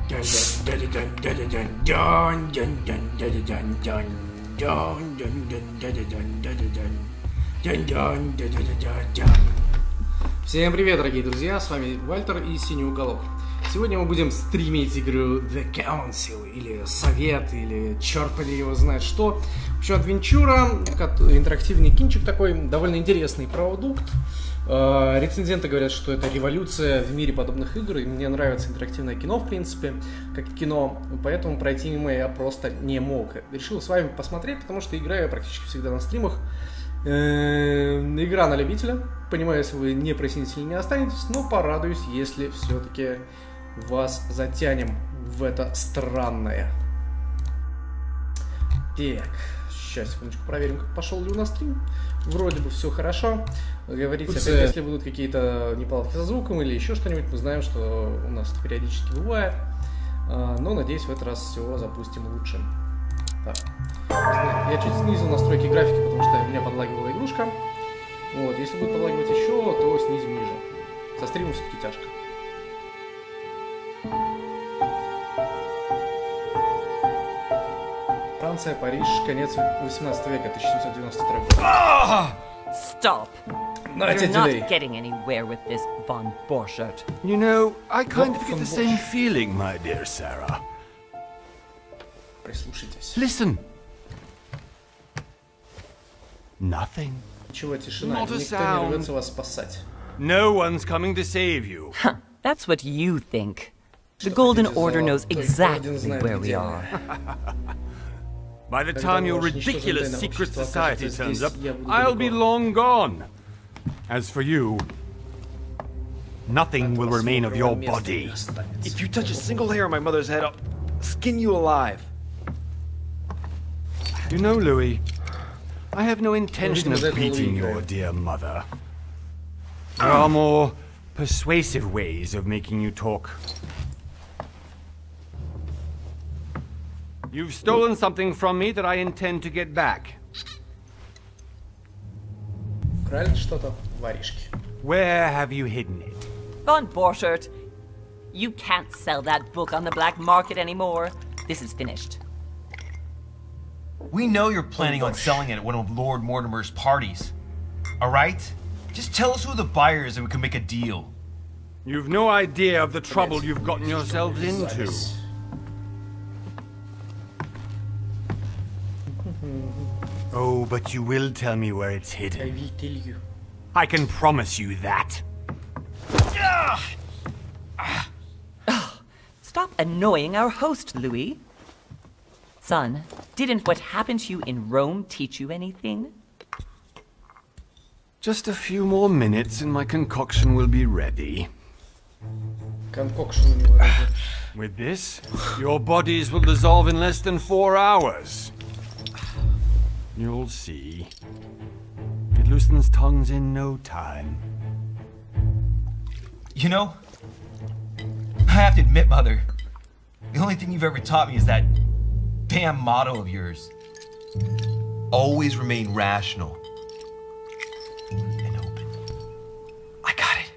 Всем привет, дорогие друзья, с вами Вальтер и Синий уголок. Сегодня мы будем стримить игру The Council, или Совет, или черт подери его знает что. В общем, адвенчура, интерактивный кинчик такой, довольно интересный продукт. Рецензенты говорят, что это революция в мире подобных игр, и мне нравится интерактивное кино, в принципе, как кино, поэтому пройти мимо я просто не мог. Решил с вами посмотреть, потому что играю я практически всегда на стримах. Игра на любителя, понимаю, если вы не присоединитесь, не останетесь, но порадуюсь, если все-таки вас затянем в это странное. Так, сейчас, секундочку, проверим, как пошел ли у нас стрим. Вроде бы все хорошо. Говорите, если будут какие-то неполадки со звуком или еще что-нибудь, мы знаем, что у нас это периодически бывает. Но, надеюсь, в этот раз все запустим лучше. Так. Я чуть снизил настройки графики, потому что у меня подлагивала игрушка. Вот, если будет подлагивать еще, то снизим ниже. Со стримом все-таки тяжко. Франция, Париж, конец 18 века, 1792 год. Stop! You're not getting anywhere with this, von Borchardt. You know, I kind of get the same feeling, my dear Sarah. Прислушайтесь. Listen. Nothing. Чего тишина? Никто не рвется вас спасать. No one's coming to save you. That's what you think. The Golden Order knows exactly where we are. By the time your ridiculous secret society turns up, I'll be long gone. As for you, nothing will remain of your body. If you touch a single hair on my mother's head, I'll skin you alive. You know, Louis, I have no intention of beating your dear mother. There are more persuasive ways of making you talk. You've stolen something from me that I intend to get back. Украли что-то воришки. Where have you hidden it? Von Borchardt, you can't sell that book on the black market anymore. This is finished. We know you're planning on selling it at one of Lord Mortimer's parties. All right? Just tell us who the buyer is and we can make a deal. You've no idea of the trouble you've gotten yourselves into. Oh, but you will tell me where it's hidden. I will tell you. I can promise you that. Stop annoying our host, Louis. Son, didn't what happened to you in Rome teach you anything? Just a few more minutes and my concoction will be ready. Concoction у него ready. With this, your bodies will dissolve in less than 4 hours. You'll see. It loosens tongues in no time. You know, I have to admit, Mother, the only thing you've ever taught me is that damn motto of yours. Always remain rational. And open. I got it.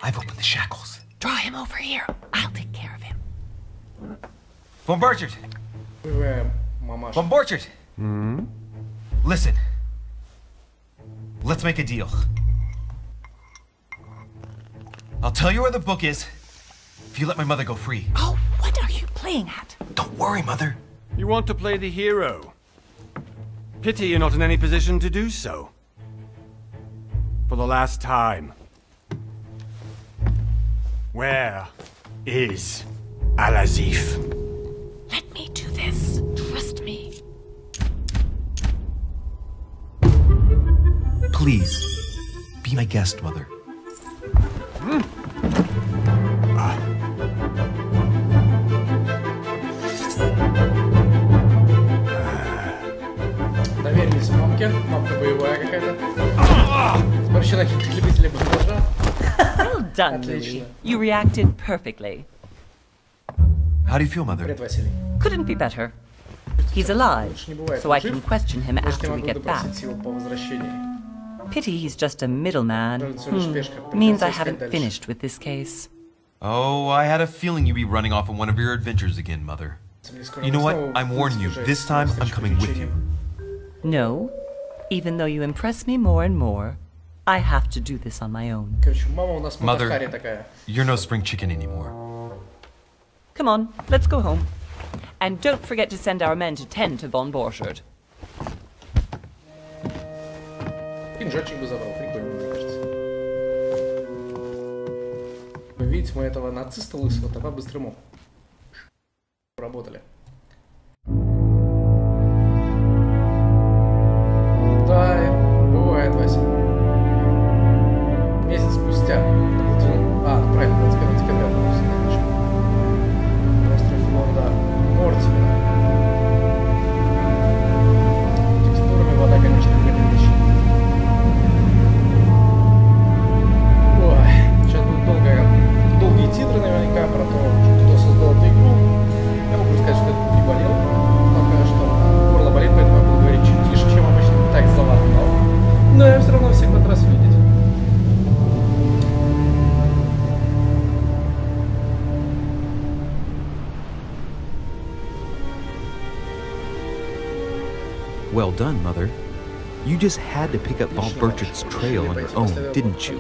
I've opened the shackles. Draw him over here. I'll take care of him. Von Borchardt! Von Borchardt! Hmm? Listen. Let's make a deal. I'll tell you where the book is if you let my mother go free. Oh, what are you playing at? Don't worry, Mother. You want to play the hero. Pity you're not in any position to do so. For the last time. Where is Al-Azif? Let me do this. Trust me. Please, be my guest, Mother. Доверились мамке. Мамка боевая какая-то. Вообще таких любителей бандажа. Well done, Louis. You reacted perfectly. How do you feel, Mother? Привет, Василий. Couldn't be better. He's alive, so I can question him after we get back. Pity he's just a middleman. Means I haven't finished with this case. Oh, I had a feeling you'd be running off on one of your adventures again, Mother. You know what? I'm warning you. This time, I'm coming with you. No. Even though you impress me more and more, I have to do this on my own. Mother, you're no spring chicken anymore. Come on, let's go home. And don't forget to send our men to tend to von Borchardt. Пинжачек бы забрал, прикольно, мне кажется. Видите, мы этого нациста лысого по быстрому работали. Да, бывает, Вася. Месяц спустя. Правильно, 21 декабря. Остров лорда Мортимера. Текстурами вода, конечно, крепкая вещь. Ой, сейчас будут долгие титры наверняка про то, кто создал эту игру. Я могу сказать, что это приболел. Пока что горло болит, поэтому я буду говорить чуть тише, чем обычно. Так залатано. Но я все равно всех рад видеть. Well done, Mother. You just had to pick up Von Burchart's trail on your own, didn't you?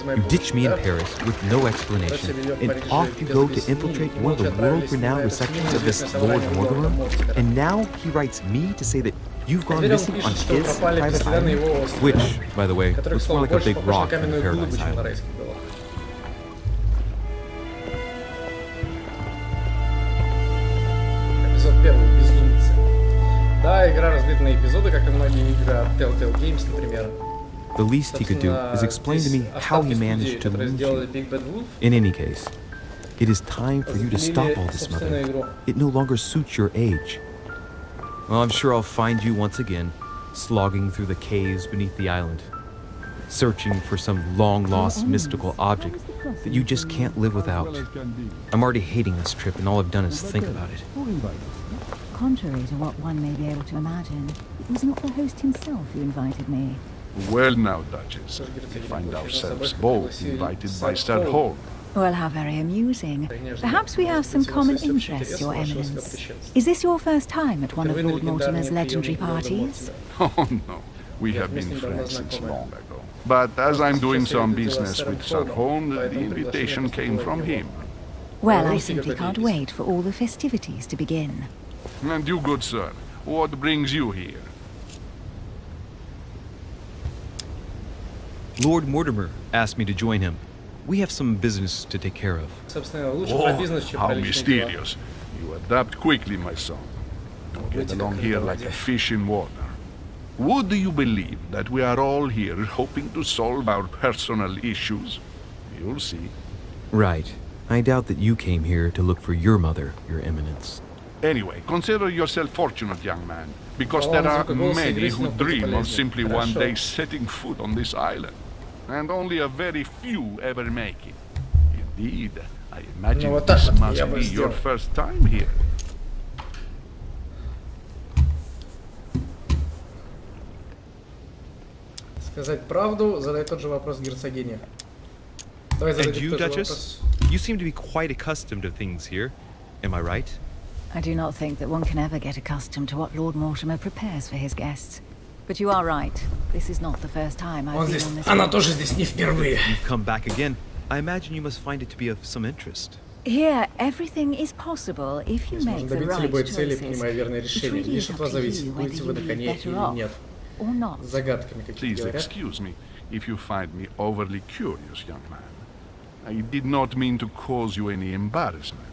You ditched me in Paris with no explanation, and off you go to infiltrate one of the world-renowned receptions of this Lord Mortimer, and now he writes me to say that you've gone missing on his private island, which, by the way, looks more like a big rock than a paradise island. Эпизод 1. Безумцы. Да, игра разбита на эпизоды, как и многие игры от Telltale Games, например. The least he could do is explain to me how he managed to lose you. In any case, it is time for you to stop all this, Mother. It no longer suits your age. Well, I'm sure I'll find you once again, slogging through the caves beneath the island, searching for some long-lost mystical object that you just can't live without. I'm already hating this trip, and all I've done is think about it. Contrary to what one may be able to imagine, it was not the host himself who invited me. Well now, Duchess, we find ourselves both invited by Sir Hall. Well, how very amusing. Perhaps we have some common interests, Your Eminence. Is this your first time at one of Lord Mortimer's legendary parties? Oh no, we have been friends since long ago. But as I'm doing some business with Sir Holmes, the invitation came from him. Well, I simply can't wait for all the festivities to begin. And you, good sir, what brings you here? Lord Mortimer asked me to join him. We have some business to take care of. Oh, how mysterious. You adapt quickly, my son. You get along here like a fish in water. Would you believe that we are all here hoping to solve our personal issues? You'll see. Right. I doubt that you came here to look for your mother, Your Eminence. Anyway, consider yourself fortunate, young man, because there are many who dream of simply one day setting foot on this island, and only a very few ever make it. Indeed, I imagine this must be your first time here. Сказать правду, задать тот же вопрос герцогине. And you, Duchess? You seem to be quite accustomed to things here. Am I right? I do not think that one can ever get accustomed to what Lord Mortimer prepares for his guests. But you are right. This is not the first time I've been on this. Она тоже здесь не впервые. You've come back again. I imagine you must find it to be of some interest. Here, everything is possible if you make the right choices. It's really up to you whether you be better off or not. Please excuse me if you find me overly curious, young man. I did not mean to cause you any embarrassment.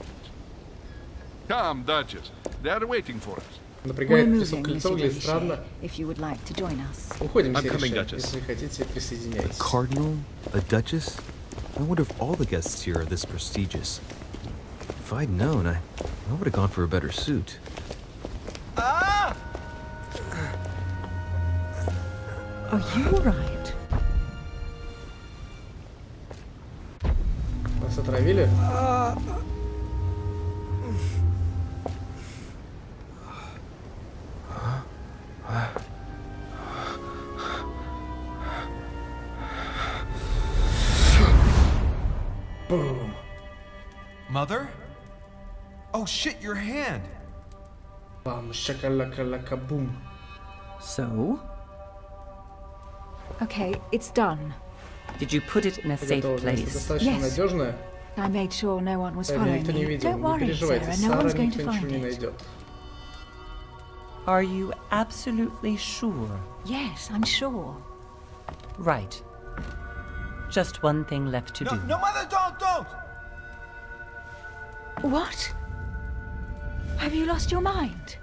Come, Duchess. They are waiting for us. Напрягает присок лицо, выглядит странно. Уходим, если хотите, присоединяйтесь. A cardinal? A duchess? I wonder if all the guests here are this prestigious. If I'd known, I would have gone for a better suit. Are you alright? Нас отравили? Бум. Mother? Oh shit, your hand! Бам, шакалака-лака-бум. So? Okay, it's done. Did you put it in a safe place? Достаточно Yes. надежная. I made sure no one was Никто following не me. видел. Don't Не worry, переживайте, Sarah, no Сара one's going никто to ничего find не it. найдет. Are you absolutely sure? Yes, I'm sure. Right. Just one thing left to do. No, Mother, don't! What? Have you lost your mind?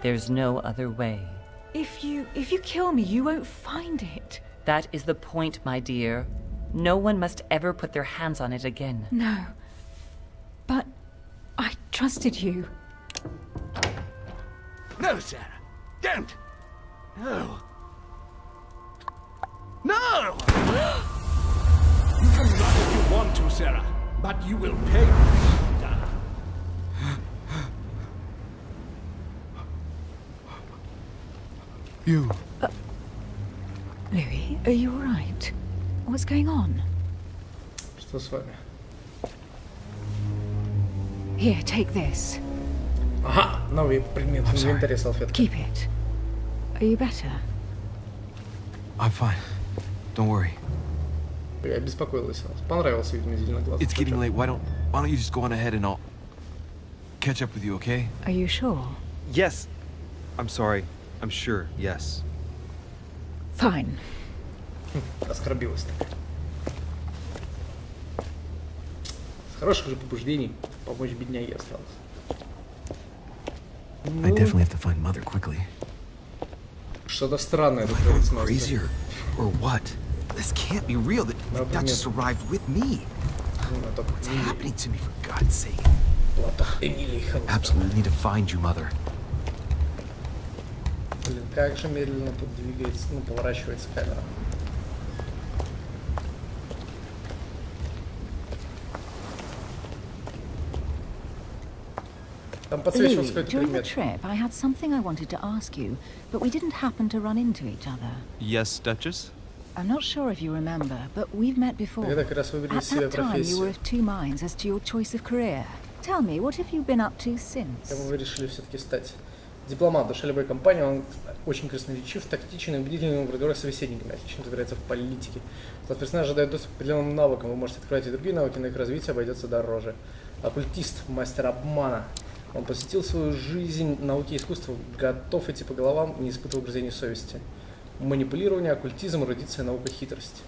There's no other way. If you kill me, you won't find it. That is the point, my dear. No one must ever put their hands on it again. No. But I trusted you. No, Sarah. Don't. No. No! You can run if you want to, Sarah, but you will pay for it. You. Louis, are you all right? What's going on? Что с вами? Here, take this. Ага, новый предмет в инвентаре, салфетка. Keep it. Are you better? I'm fine. Don't worry. Я беспокоилась. Понравился, видимо, зеленоглазый. It's getting late. Why don't you just go on ahead and I'll catch up with you, okay? Are you sure? Yes. I'm sorry. I'm sure, yes. Fine. Оскорбилась так. С хороших же побуждений помочь бедняге осталось. I definitely have to find Mother quickly. Что-то странное тут Am I going творится. crazy or what? This can't be real. That just arrived with me. What's happening to me, for God's sake? Платок Эмилии Холостовой. Absolutely need to find you, Mother. Блин, как же медленно тут двигается, ну, поворачивается камера. Там подсвечивался Louis, какой-то during the предмет. trip, I had something I wanted to ask you, but we didn't happen to run into each other. Yes, Duchess? I'm not sure if you remember, but we've met before. Когда как раз выбрали At себе that time, you were профессию. of two minds as to your choice of career. Tell me, what have you been up to since? Кому вы решили все-таки стать? Дипломат, душа любой компании, он очень красноречив, тактичен и убедительный в разговорах с собеседниками, отлично разбирается в политике. Тот персонаж дает доступ к определенным навыкам, вы можете открывать и другие навыки, но их развитие обойдется дороже. Оккультист, мастер обмана. Он посвятил свою жизнь науке и искусству, готов идти по головам, не испытывая угрызений совести. Манипулирование, оккультизм, эрудиция, наука, хитрость.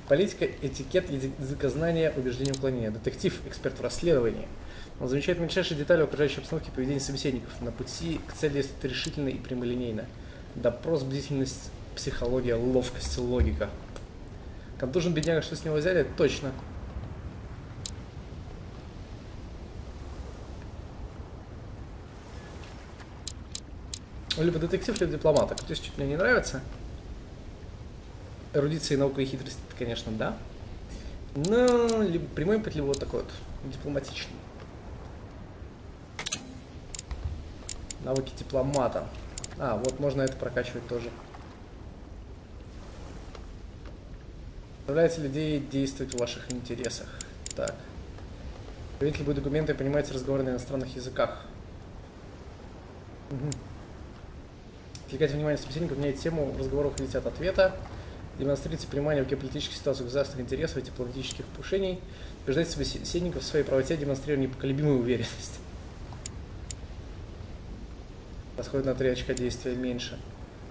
Политика, этикет, языкознание, убеждение, уклонение. Детектив, эксперт в расследовании. Он замечает мельчайшие детали окружающей обстановки и поведения собеседников. На пути к цели действует решительно и прямолинейно. Допрос, бдительность, психология, ловкость, логика. Контужен бедняга, что с него взяли? Точно. Либо детектив, либо дипломат. А кто чуть мне не нравится? Эрудиция, наука и хитрость, это, конечно, да. Но либо прямой путь, либо вот такой вот дипломатичный. Навыки дипломата. А, вот можно это прокачивать тоже. Заставляете людей действовать в ваших интересах. Так. Проверить любые документы и понимаете разговоры на иностранных языках. Угу. Отвлекайте внимание собеседников, меняйте тему, разговоров уходите от ответа. Демонстрируйте понимание в геополитических ситуациях государственных интересов и дипломатических покушений. Убеждайте собеседников в своей правоте, демонстрируя непоколебимую уверенность. Расходит на 3 очка действия меньше.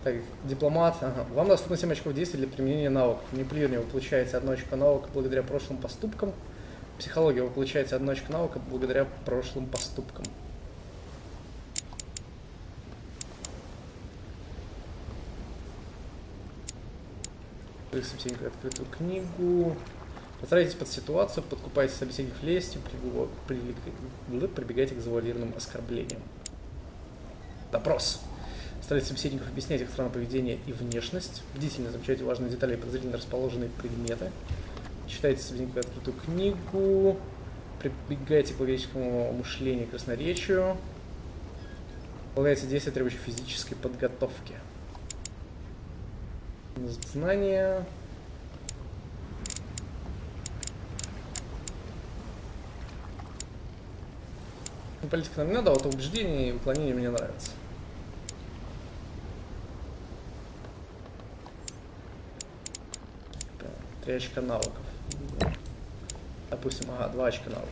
Так, дипломат. Ага. Вам доступно 7 очков действия для применения навыков. Манипулирование вы получаете 1 очко навыка благодаря прошлым поступкам. Психология вы получаете 1 очко навыка благодаря прошлым поступкам. Собеседник открытую книгу. Постарайтесь под ситуацию, подкупайте собеседников лестью, прибегайте к завуалированным оскорблениям. Допрос. Старайтесь собеседников объяснять их странное поведение и внешность. Бдительно замечайте важные детали и подозрительно расположенные предметы. Читайте собеседнику открытую книгу. Прибегайте к логическому мышлению и красноречию. Выполняйте действия, требующие физической подготовки. Знания. Политика нам не надо, а вот убеждение и уклонение мне нравится. Так, 3 очка навыков. Допустим, ага, 2 очка навыков.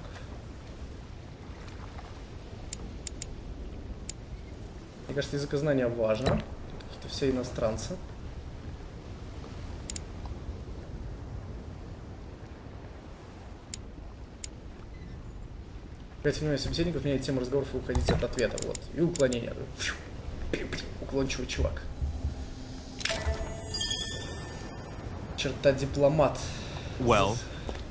Мне кажется, языкознание важно. Тут какие-то все иностранцы. Обратите внимание собеседников, менять тему разговоров и уходить от ответа. Вот. И уклонение. Уклончивый чувак. Черта дипломат. Well,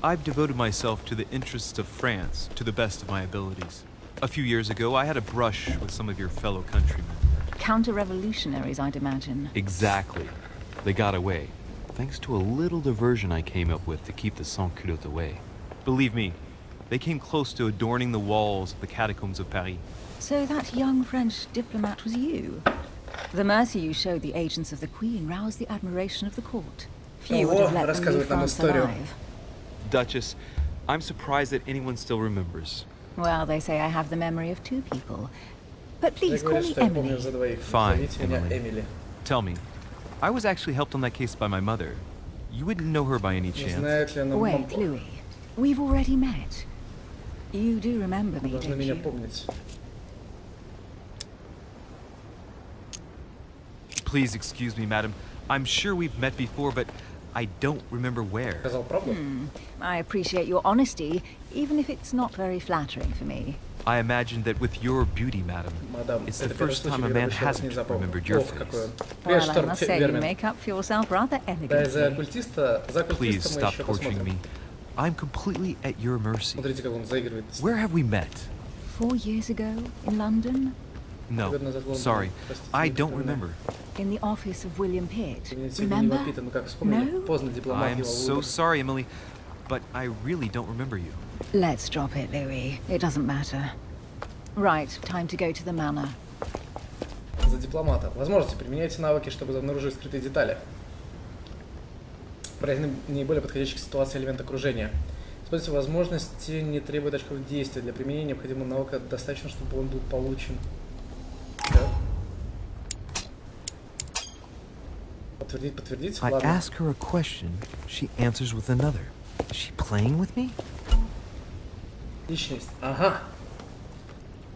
I've devoted myself to the interests of France to the best of my abilities. A few years ago, I had a brush with some of your fellow countrymen. Counter-revolutionaries, I'd imagine. Exactly. They got away, thanks to a little diversion I came up with to keep the sans-culottes away. Believe me, they came close to adorning the walls of the catacombs of Paris. So that young French diplomat was you? The mercy you showed the agents of the Queen roused the admiration of the court. Few would have let them leave France alive. Duchess, I'm surprised that anyone still remembers. Well, they say I have the memory of 2 people. But please call me Emily. Fine, Emily. Tell me, I was actually helped on that case by my mother. You wouldn't know her by any chance? Wait, Louis. We've already met. You do remember me, don't you? Please excuse me, madam. I'm sure we've met before, but I don't remember where. I appreciate your honesty, even if it's not very flattering for me. I imagine that with your beauty, madam, it's the first time a man hasn't remembered your face. Well, I must say you make up for yourself rather elegantly. Please stop torturing me. I'm completely at your mercy. Where have we met? 4 years ago, in London? No, sorry, I don't remember. In the office of William Pitt, remember? No? I am so sorry, Emily, but I really don't remember you. Let's drop it, Louis. It doesn't matter. Right, time to go to the manor. За дипломата. Возможности. Применяйте навыки, чтобы обнаружить скрытые детали. Проверьте наиболее подходящих к ситуации элемент окружения. Используйте возможности, не требует очков действия. Для применения необходимого навыка достаточно, чтобы он был получен. Подтвердить, подтвердить. I ask her a question, she answers with another. Is she playing with me? Личность. Ага.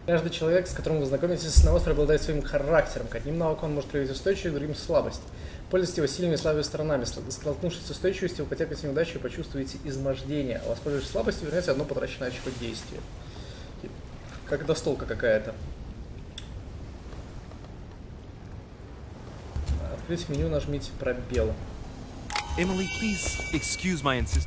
Каждый человек, с которым вы знакомитесь на острове, обладает своим характером. К одним навыкам он может проявить устойчивость, другим слабость. Пользуйтесь его сильными и слабыми сторонами. Столкнувшись с устойчивостью, вы потерпите неудачу и почувствуете измождение. А воспользовавшись слабостью, вернете одно потраченное очко действия. Как достолка какая-то. Открыть меню, нажмите пробел. Emily, please excuse my insistence.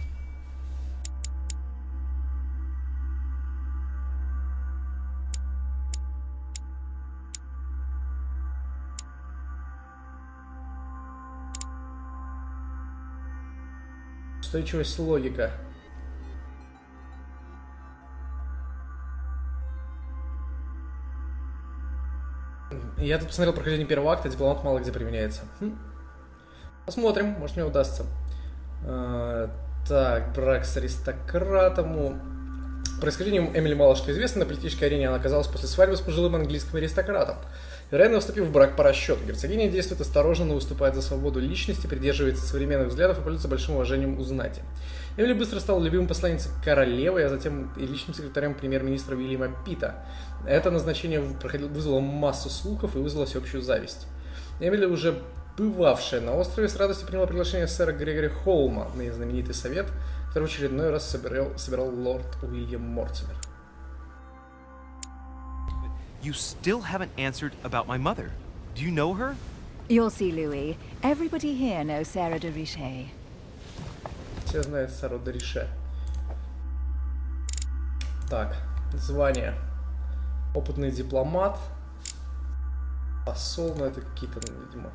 Устойчивость, логика. Я тут посмотрел прохождение первого акта, дипломат мало где применяется. Посмотрим, может мне удастся. Так, брак с аристократом. Происхождением Эмили мало что известно. На политической арене она оказалась после свадьбы с пожилым английским аристократом. Вероятно, вступив в брак по расчету. Герцогиня действует осторожно, но выступает за свободу личности, придерживается современных взглядов и пользуется большим уважением у знати. Эмили быстро стала любимым посланницей королевы, а затем и личным секретарем премьер-министра Уильяма Питта. Это назначение вызвало массу слухов и вызвало всеобщую зависть. Эмили, уже бывавшая на острове, с радостью приняла приглашение сэра Грегори Холма на знаменитый совет, который в очередной раз собирал лорд Уильям Мортимер. You still haven't answered about my mother. Do you know her? You'll see, Louis. Everybody here knows Sarah de Richet. Все знают Сару де Рише. Так, звание. Опытный дипломат. Посол, но это какие-то, видимо.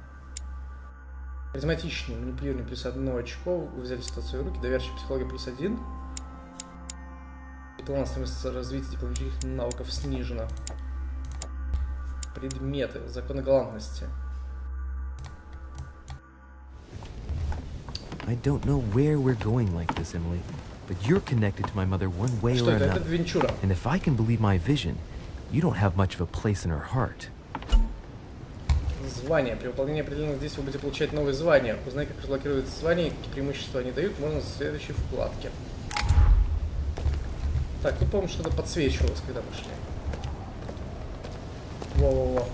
Харизматичный, манипулирование плюс 1 очко. Вы взяли ситуацию в руки. Доверчивая психология плюс 1. Дипломат, развитие дипломатических навыков снижено. Предметы, законы галантности. I don't know where we're going like this, Emily, but you're connected to my mother one way or another. And if I can believe my vision, You don't have much of a place in her heart. Звания. При выполнении определенных действий вы будете получать новые звания. Узнай, как разблокировать звания и какие преимущества они дают, можно в следующей вкладке. Так, тут, по-моему, что-то подсвечивалось, когда мы шли. Во-во-во.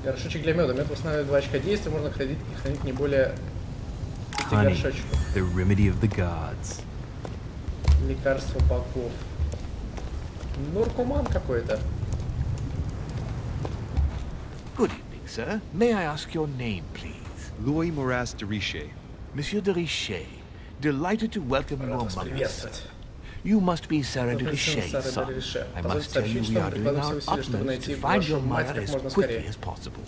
Горшочек для меда. Мед восстанавливает 2 очка действия, можно хранить не более 5 горшочков. The remedy of the gods. Лекарство богов. Наркоман какой-то. Good evening, sir. May I ask your name, please? Louis Moras de Richer. Monsieur de Richer. Delighted to welcome your mother, sir. You must be Sarah de Richet's son. I must tell you we are doing our utmost to find your mother as quickly as possible.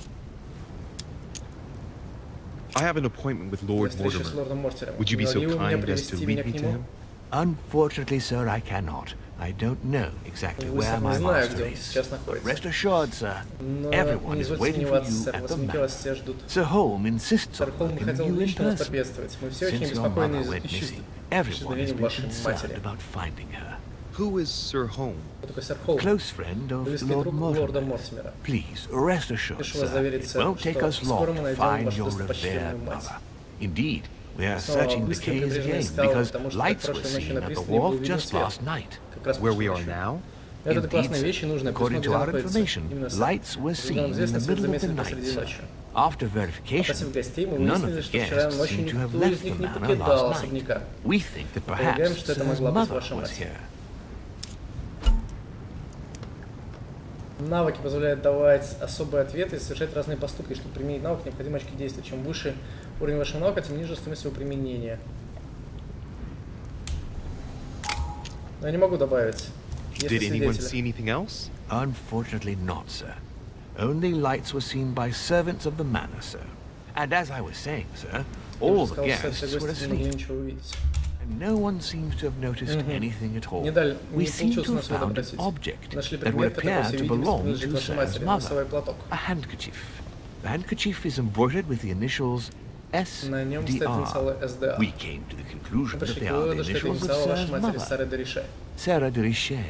I have an appointment with Lord Mortimer. Would you be so kind as to lead me to him? Unfortunately, sir, I cannot. I don't know exactly where my master is. But rest assured, sir, everyone is waiting for you at the manor. Sir Holm insists on welcoming you in person. Since your mother went missing, everyone has been concerned about finding her. Who is Sir Holm? Close friend of Lord Mortimer. Please, rest assured, sir, it won't take us long to find your revered mother. Indeed, we are searching the caves again because lights were seen at the wharf just last night. Where we are now? Indeed, according to our information, lights were seen in the middle of the night, sir. After verification, none of the guests seem to have left the manor last night. We think that perhaps Sir's mother was here. Навыки позволяют давать особые ответы и совершать разные поступки. Чтобы применить навык, необходимы очки действия. Чем выше уровень вашего навыка, тем ниже стоимость его применения. Но я не могу добавить. Did anyone see anything else? Unfortunately not, sir. Only lights were seen by servants of the manor, sir. And as I was saying, sir, all the guests were asleep. And no one seems to have noticed anything at all. We seem to have found an object that would appear to belong to Sir's mother. A handkerchief. The handkerchief is embroidered with the initials SDR. We came to the conclusion that they are the initials of Sir's mother, Sarah de Richer.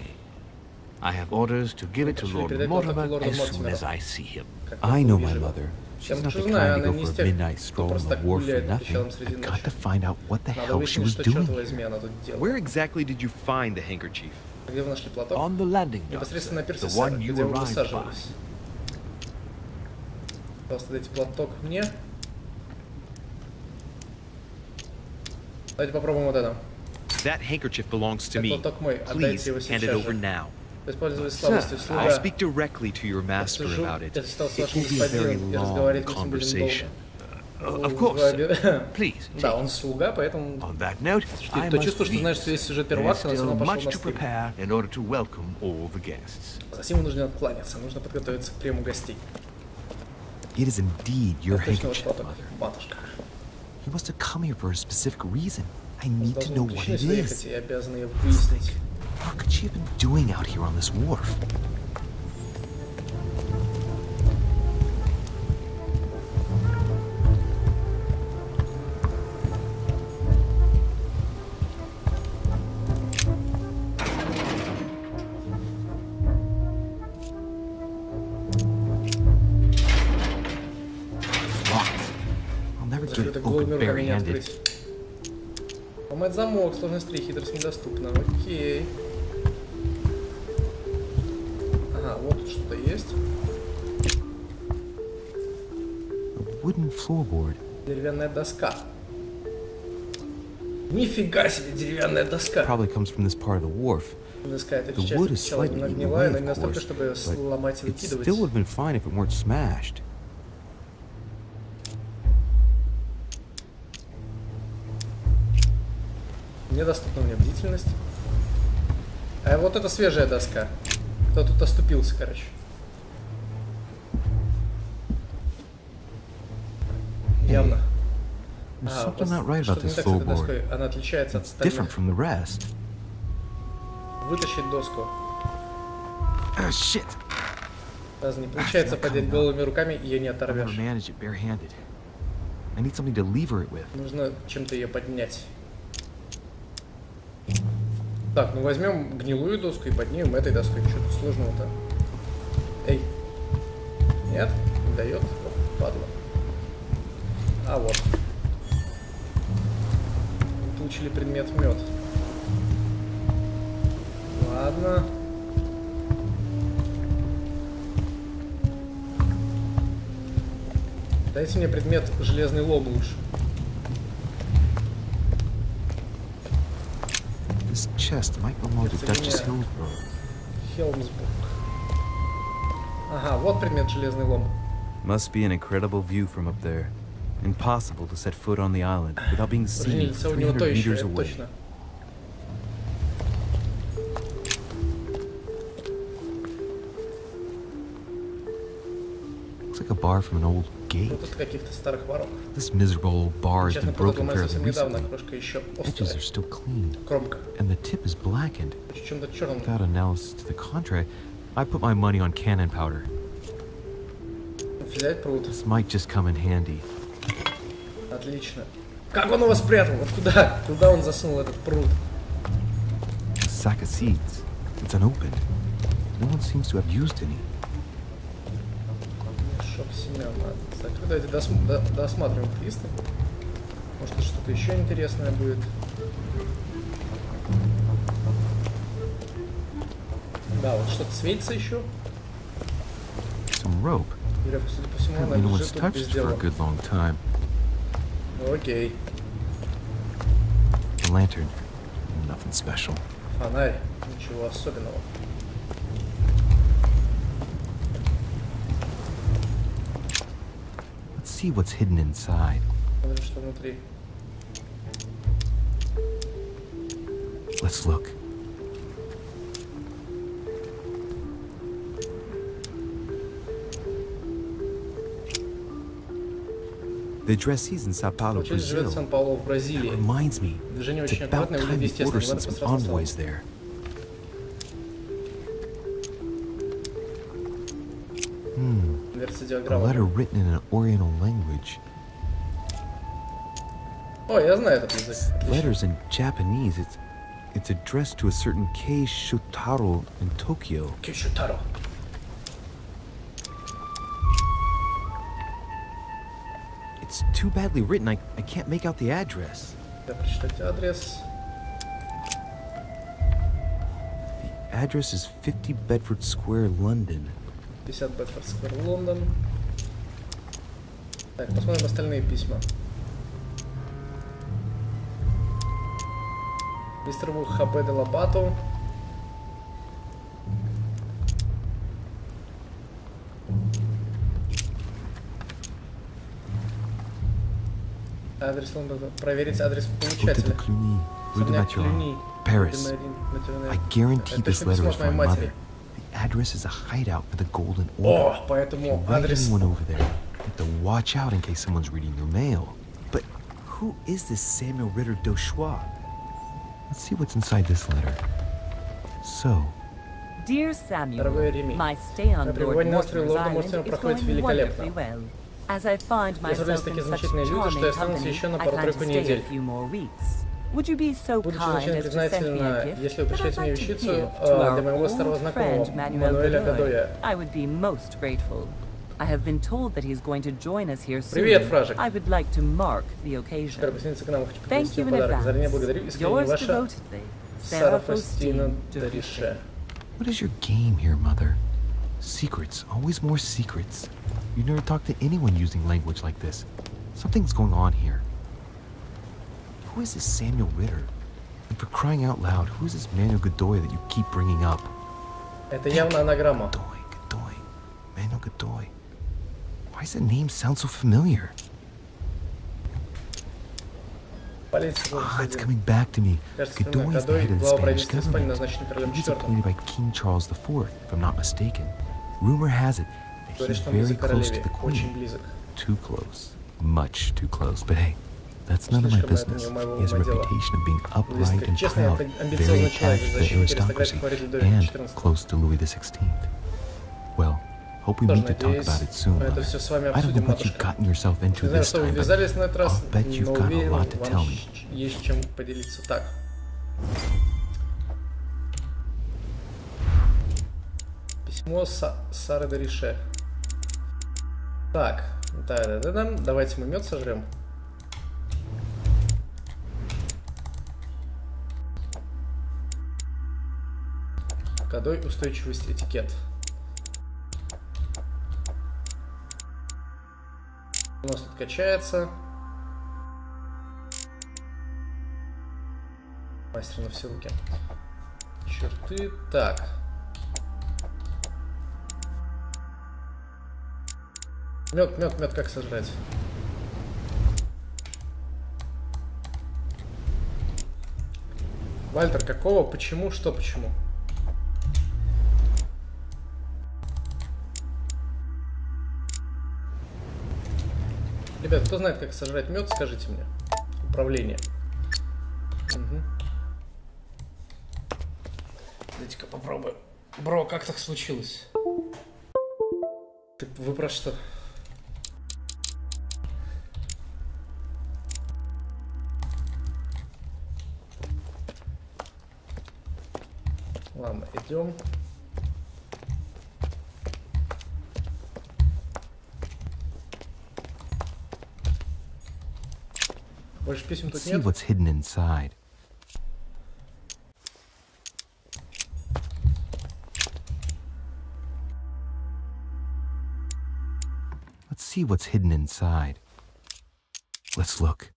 I have orders to give it to Lord Mortimer as soon as I see him. I know my mother. She's not the kind to go for a midnight stroll on the wharf for nothing. I've got to find out what the hell she was doing here. Where exactly did you find the handkerchief? On the landing dock, the one you arrived by. Просто дайте платок мне. Давайте попробуем вот это. That handkerchief belongs to me. Платок мой. Please Отдайте его hand it сейчас over же. now. Использовать слабостью I'll слуга. speak directly to your master about it. Я стал с It вашим will be a very господином и long разговаривать мы с ним будем conversation. долго. Of course, sir. Please. Да, он слуга, поэтому On that note, I то must чувство, что leave. знаешь, что есть сюжет первого There's акта, но все still равно пошел much на to стрим. prepare in order to welcome all the guests. Затем нужно откланяться, нужно подготовиться к приему гостей. It is indeed your Точно вот handkerchief, платок, Mother. матушка. He must have come here for a specific reason. I need to Должны know быть what причины it сюда is. ехать, и я обязан ее выяснить. What could she have been doing out here on this wharf? I'll never get Это it голыми open руками не bare-handed. открыть. Ломать замок, сложность 3, хитрость недоступна. Окей. Ага, вот тут что-то есть. A wooden floorboard. Деревянная доска. Нифига себе, деревянная доска. Probably comes from this part of the wharf. Доска эта The часть wood is сначала slightly eaten нагнилая, away, но не of настолько, course, чтобы сломать и but it выкидывать. still would have been fine if it weren't smashed. Недоступна мне бдительность. А вот это свежая доска. Кто тут оступился, короче. Явно. There's something not right about что-то не this так с этой floorboard. доской. Она отличается от It's different остальных. from the rest. Вытащить доску. Shit! Раз не получается поднять голыми руками, ее не I'm gonna оторвешь. manage it bare-handed. I need something to lever it with. Нужно чем-то ее поднять. Так, ну возьмем гнилую доску и поднимем этой доской. Что тут сложного-то? Эй. Нет? Не дает. Падла. А вот. Получили предмет мед. Ладно. Дайте мне предмет железный лом лучше. This chest might belong to Duchess Hillsborough. Хелмсбург. Ага, вот предмет железный лом. Must be an incredible view from up there. Impossible to set foot on the island without being seen 300 meters away. Точно. Looks like a bar from an old gate. This miserable old bar has been broken care of recently. Edges are still clean, and the tip is blackened. Without analysis to the contrary, I put my money on cannon powder. This might just come in handy. Отлично. Как он его спрятал? Вот куда? Куда он засунул этот пруд? A sack of seeds. It's unopened. No one seems to have used any. Шоп семян. Так, давайте досматриваем листы. Может, что-то еще интересное будет. Да, вот что-то светится еще. Some rope. Судя по всему, она No one's лежит тут без touched for a дела. good long time. Окей. The lantern. Nothing special. Фонарь. Ничего особенного. Let's see what's hidden inside. Смотрим, что внутри. Let's look. The addressees in Sao Paulo, Brazil. That reminds me, it's about time we order some envoys there. A letter written in an Oriental language. О, я знаю этот язык. Letters in Japanese. It's addressed to a certain Kei Shotaro in Tokyo. Kei Shotaro. It's too badly written, I can't make out the address. Да, прочитать адрес. The address is 50 Bedford Square, London. 50 Bedford Square, Лондон. Так, посмотрим остальные письма. Мистеру Хабе де Лабату. Адрес Лондона. Проверить адрес получателя. Paris. I guarantee this letter is from my mother. The address is a hideout for the Golden Order. О, поэтому Write адрес... anyone over there. You have to watch out in case someone's reading your mail. But who is this Samuel Ritter d'Auchois? Let's see what's inside this letter. So... Dear Samuel, my stay on board Mortimer's Island is going wonderfully well. As I find myself in such charming company, I plan to stay a few more weeks. Would you be so kind as to send me a gift that I'd like to give to our old friend Manuel Godoy? I would be most grateful. I have been told that he's going to join us here soon. I would like to mark the occasion. Thank you in advance. Yours devotedly, Sarah Faustina de Richet. What is your game here, Mother? Secrets, always more secrets. You never talk to anyone using language like this. Something's going on here. Who is this Samuel Ritter? And for crying out loud, who is this Manuel Godoy that you keep bringing up? Это явно анаграмма. Godoy. Manuel Godoy. Why does that name sound so familiar? It's coming back to me. Godoy is the head of the Spanish government. He's appointed by King Charles IV, if I'm not mistaken. Rumor has it that he's very close to the Queen. Too close. Much too close. But hey, that's none of my business. He has a reputation of being upright and proud, very attached to the aristocracy, and close to Louis XVI. Well, hope we meet to talk about it soon, Mother. I don't know what you've gotten yourself into this time, but I'll bet you've got a lot to tell me. письмо Сары Дорише. Так, давайте мы мед сожрем. Кодой, устойчивость, этикет. У нас тут качается. Мастер на все руки. Черты. Так. Мед, как сожрать? Вальтер, какого? Почему? Что почему? Ребят, кто знает, как сожрать мед, скажите мне. Управление. Угу. Дайте-ка попробуем. Бро, как так случилось? Вы про что? Ладно, идем. Больше писем тут нет. What's hidden inside. Let's see what's hidden inside. Let's look.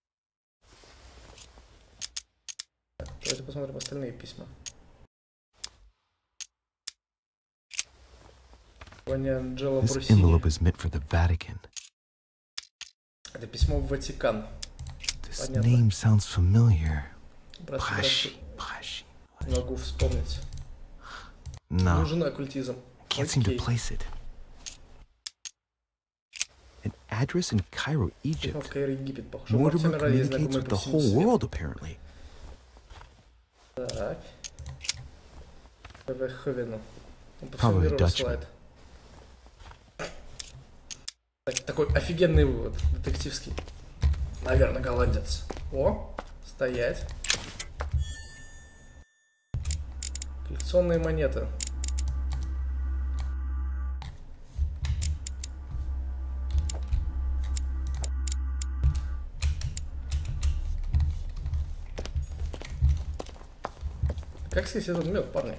Давайте посмотрим остальные письма. This envelope is meant for the Vatican. Это письмо в Ватикан. This name sounds familiar. Не могу вспомнить. No. Нужен оккультизм. Can't seem to place it. An address in Cairo, Egypt. Mortimer communicates with the whole world, apparently. Так. Probably a Dutchman. Такой офигенный вывод, детективский. Наверное, голландец. О, стоять. Коллекционные монеты. Как съесть этот мед, парни?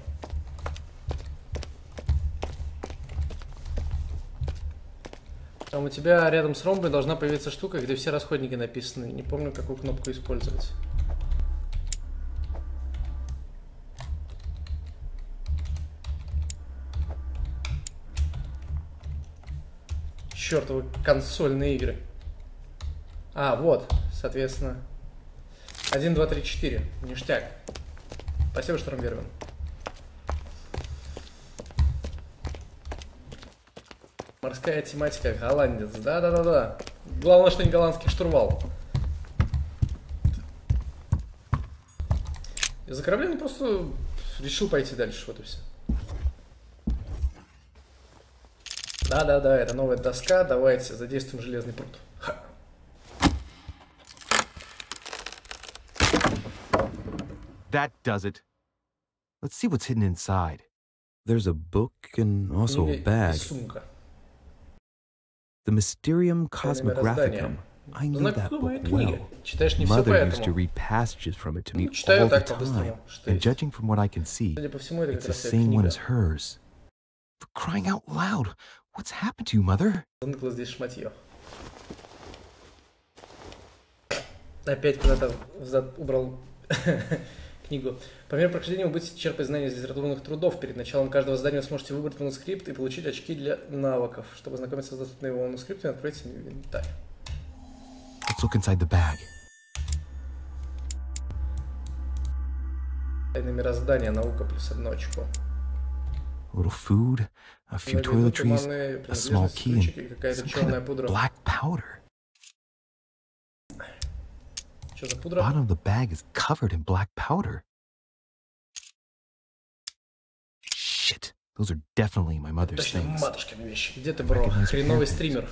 Там у тебя рядом с ромбой должна появиться штука, где все расходники написаны. Не помню, какую кнопку использовать. Чёртовы консольные игры. А, вот, соответственно. 1, 2, 3, 4. Ништяк. Спасибо, Штормбервин. Морская тематика, голландец. Да. Главное, что не голландский штурвал. Из-за корабля он просто решил пойти дальше. Вот и все. Да, это новая доска. Давайте задействуем железный пруд. Ха. That does it. Let's see what's hidden inside. There's a book and also a bag. The Mysterium Cosmographicum. I knew that book well. Mother used to read passages from it to me all the time. And judging from what I can see, it's the same one as hers. For crying out loud, what's happened to you, Mother? Опять куда-то взад убрал книгу. По мере прохождения вы будете черпать знания из литературных трудов. Перед началом каждого задания вы сможете выбрать манускрипт и получить очки для навыков. Чтобы ознакомиться с доступными его манускриптами, откройте инвентарь. Let's look inside the bag. Тайны мироздания, наука плюс 1 очко. A little food, a few toiletries, a small key, and some kind of black powder. Что за The пудра? bottom of the bag is covered in black powder. Shit, those are definitely my mother's Точно, things. матушкины вещи. Где ты, бро? Хреновый стример.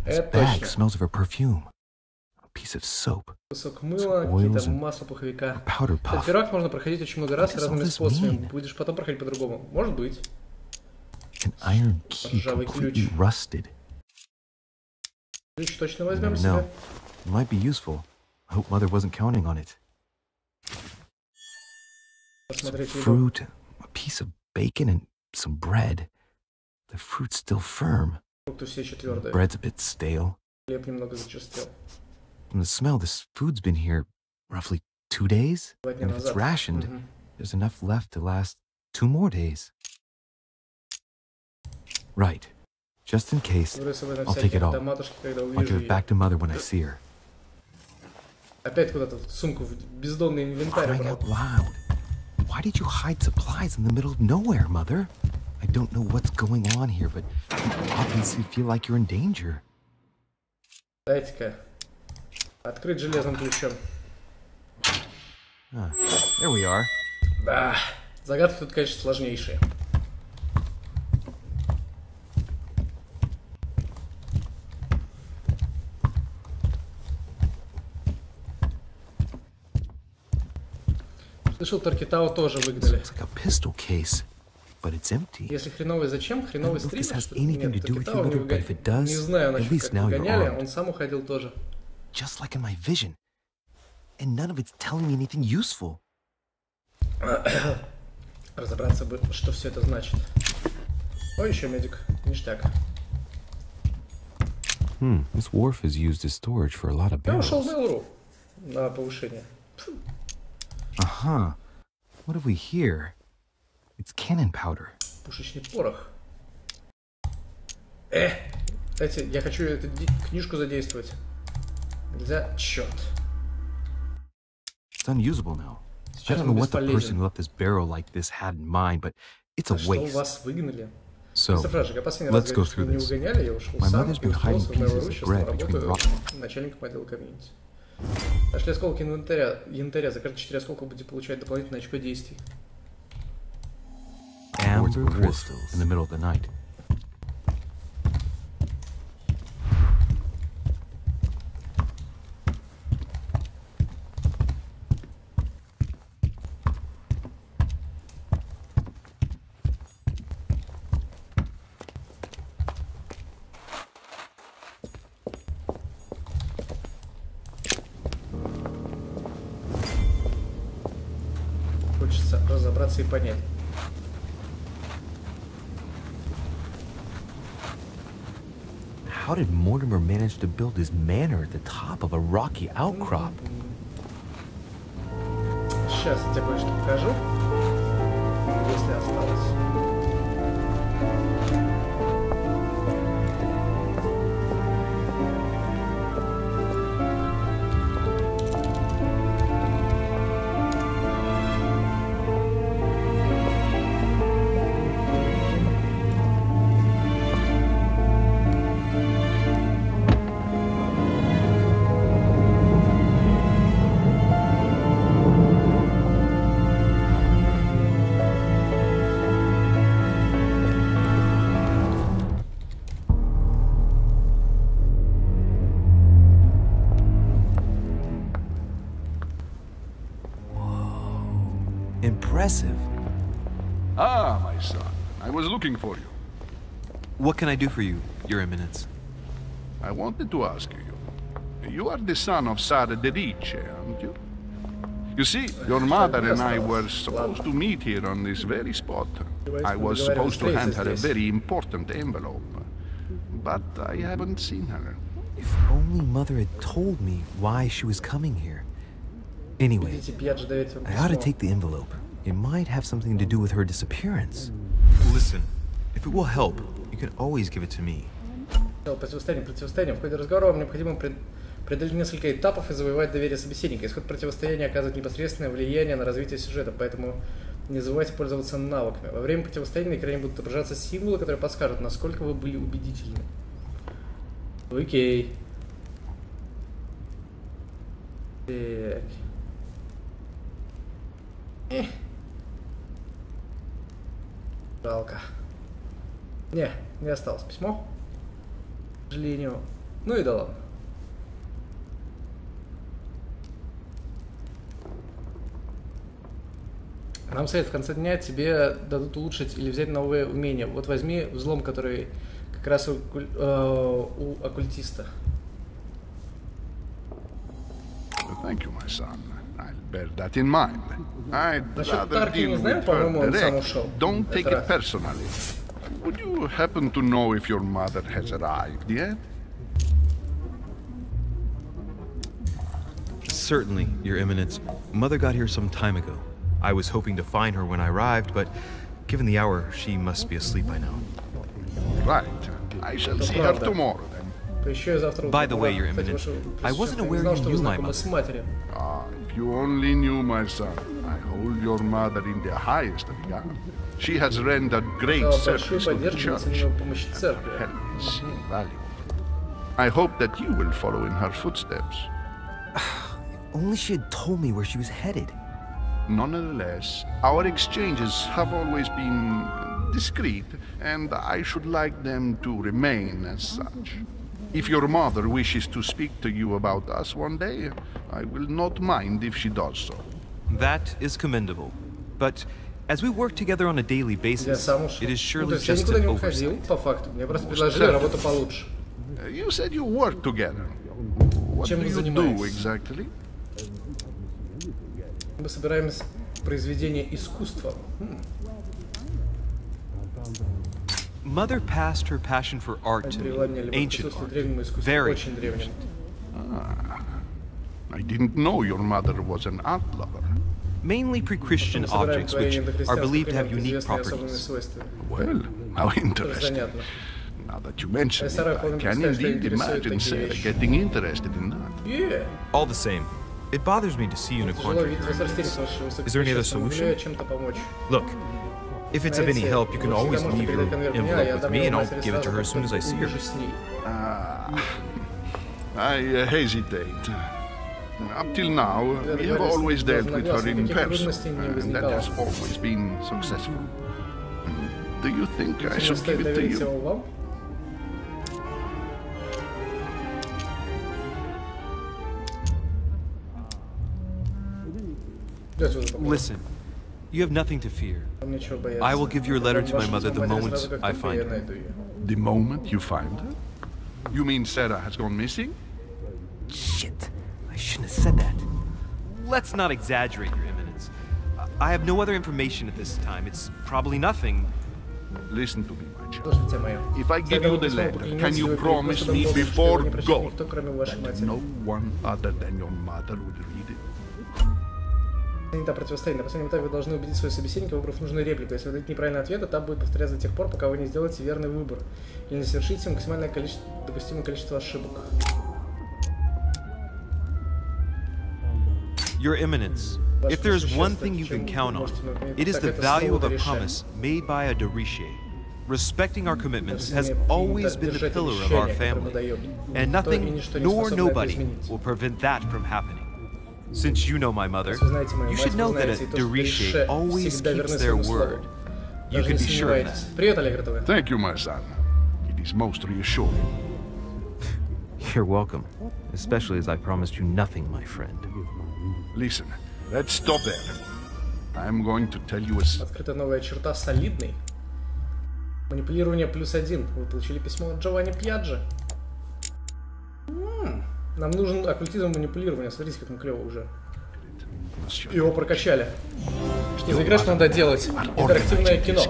This bag smells of her perfume. A piece of soap. Кусок мыла, какие-то масла пуховика. Powder puff. Этот пирог можно проходить очень много раз и разными способами. Будешь потом проходить по-другому. Может быть. An iron key completely rusted. Ключ точно возьмем No, себе. it might be useful. I hope Mother wasn't counting on it. Some fruit, a piece of bacon, and some bread. The fruit's still firm. Фрукты все еще твердые. Bread's a bit stale. Хлеб немного зачерствел. From the smell, this food's been here roughly 2 days. And if it's rationed, there's enough left to last 2 more days. Right. Just in case, I'll take it all. I'll give it back to Mother when I see her. Опять куда-то в сумку в бездонный инвентарь. Crying out loud. Why did you hide supplies in the middle of nowhere, Mother? I don't know what's going on here, but you obviously feel like you're in danger. Дайте-ка. Открыть железным ключом. There we are. Да. Загадки тут, конечно, сложнейшие. Слышал, Таркитау тоже выгнали. Если хреновый зачем? Хреновый стрим? Нет, Таркитау не выгоняли. Не знаю, насчет как выгоняли, он сам уходил тоже. Just like in my vision. And none of it's telling me anything useful. Разобраться бы, что все это значит. Ой, еще медик. Ништяк. This wharf is used as storage for a lot of barrels. Я ушел на Элру. На повышение. What have we here? It's cannon powder. Пушечный порох. Кстати, я хочу эту книжку задействовать. Нельзя, черт. It's unusable now. I don't know what the person who left this barrel like this had in mind, but it's a waste. Что вас выгнали? So, let's go through this. My mother's been hiding pieces of bread between rocks. Начальником отдела комьюнити. Нашли осколки янтаря. За каждые 4 осколка будете получать дополнительное очко действий. Amber crystals in the middle of the night. Хочется разобраться и понять. How did Mortimer manage to build his manor at the top of a rocky outcrop? Сейчас я тебе кое-что покажу, если осталось. Impressive. Ah, my son. I was looking for you. What can I do for you, Your Eminence? I wanted to ask you. You are the son of Sara de Riche, aren't you? You see, your mother and I were supposed to meet here on this very spot. I was supposed to hand her a very important envelope. But I haven't seen her. If only Mother had told me why she was coming here. Anyway, I ought to take the envelope. It might have something to do with her disappearance. Listen, if it will help, you can always give it to me. Противостояние. В ходе разговора вам необходимо преодолеть несколько этапов и завоевать доверие собеседника. Исход противостояния оказывает непосредственное влияние на развитие сюжета, поэтому не забывайте пользоваться навыками. Во время противостояния на экране будут отображаться символы, которые подскажут, насколько вы были убедительны. Окей. Так. Жалко. Не осталось письмо. К сожалению. Ну и да ладно. Нам совет, в конце дня тебе дадут улучшить или взять новые умения. Вот возьми взлом, который как раз у оккультиста. Thank you, my son. I'll bear that in mind. I'd rather deal with her direct. Don't take it personally. Would you happen to know if your mother has arrived yet? Certainly, Your Eminence. Mother got here some time ago. I was hoping to find her when I arrived, but given the hour, she must be asleep by now. Right. I shall see her tomorrow then. By the way, Your Eminence, I wasn't aware you knew my mother. Ah, if you only knew, my son. I hold your mother in the highest regard. She has rendered great service to the church, and her help is invaluable. I hope that you will follow in her footsteps. If only she had told me where she was headed. Nonetheless, our exchanges have always been discreet, and I should like them to remain as such. If your mother wishes to speak to you about us one day, I will not mind if she does so. That is commendable. But as we work together on a daily basis, it is surely just an oversight. You said you work together. What do you do exactly? Мы собираем произведения искусства. Mother passed her passion for art to me, ancient art, very ancient. I didn't know your mother was an art lover. Mainly pre-Christian objects, which are believed to have unique properties. Well, how interesting. Now that you mention it, I can indeed imagine Sarah getting interested in that. Yeah. All the same, it bothers me to see you in a quandary. Is there any other solution? Look, if it's of any help, you can always leave your envelope with me and I'll give it to her as soon as I see her. I hesitate. Up till now, we have always dealt with her in person, and that has always been successful. Do you think I should give it to you? Listen, you have nothing to fear. I will give your letter to my mother the moment I find her. The moment you find her? You mean Sarah has gone missing? Shit, I shouldn't have said that. Let's not exaggerate, Your Eminence. I have no other information at this time. It's probably nothing. Listen to me, my child. If I give you the letter, can you promise me before God that no one other than your mother would read it? Противостояние. На последнем этапе вы должны убедить своего собеседника, выбрав нужную реплику. Если вы дадите неправильный ответ, этап будет повторяться до тех пор, пока вы не сделаете верный выбор или не совершите максимальное допустимое количество ошибок. Your Eminence, if there is one thing you can count on, it is the value of a promise made by a Deriche. Respecting our commitments has always been the pillar of our family, and nothing nor nobody will prevent that from happening. Since you know my mother, you should know that a Deriche always keeps their word. You can be sure of that. Thank you, my son. It is most reassuring. You're welcome, especially as I promised you nothing, my friend. Listen, let's stop there. I'm going to tell you a... Открыта новая черта, солидный. Манипулирование +1. Вы получили письмо от Джованни Пьяджи. Нам нужен оккультизм манипулирования. Смотрите, как он клево уже. Его прокачали. Что за игра, что надо делать? Интерактивное кино.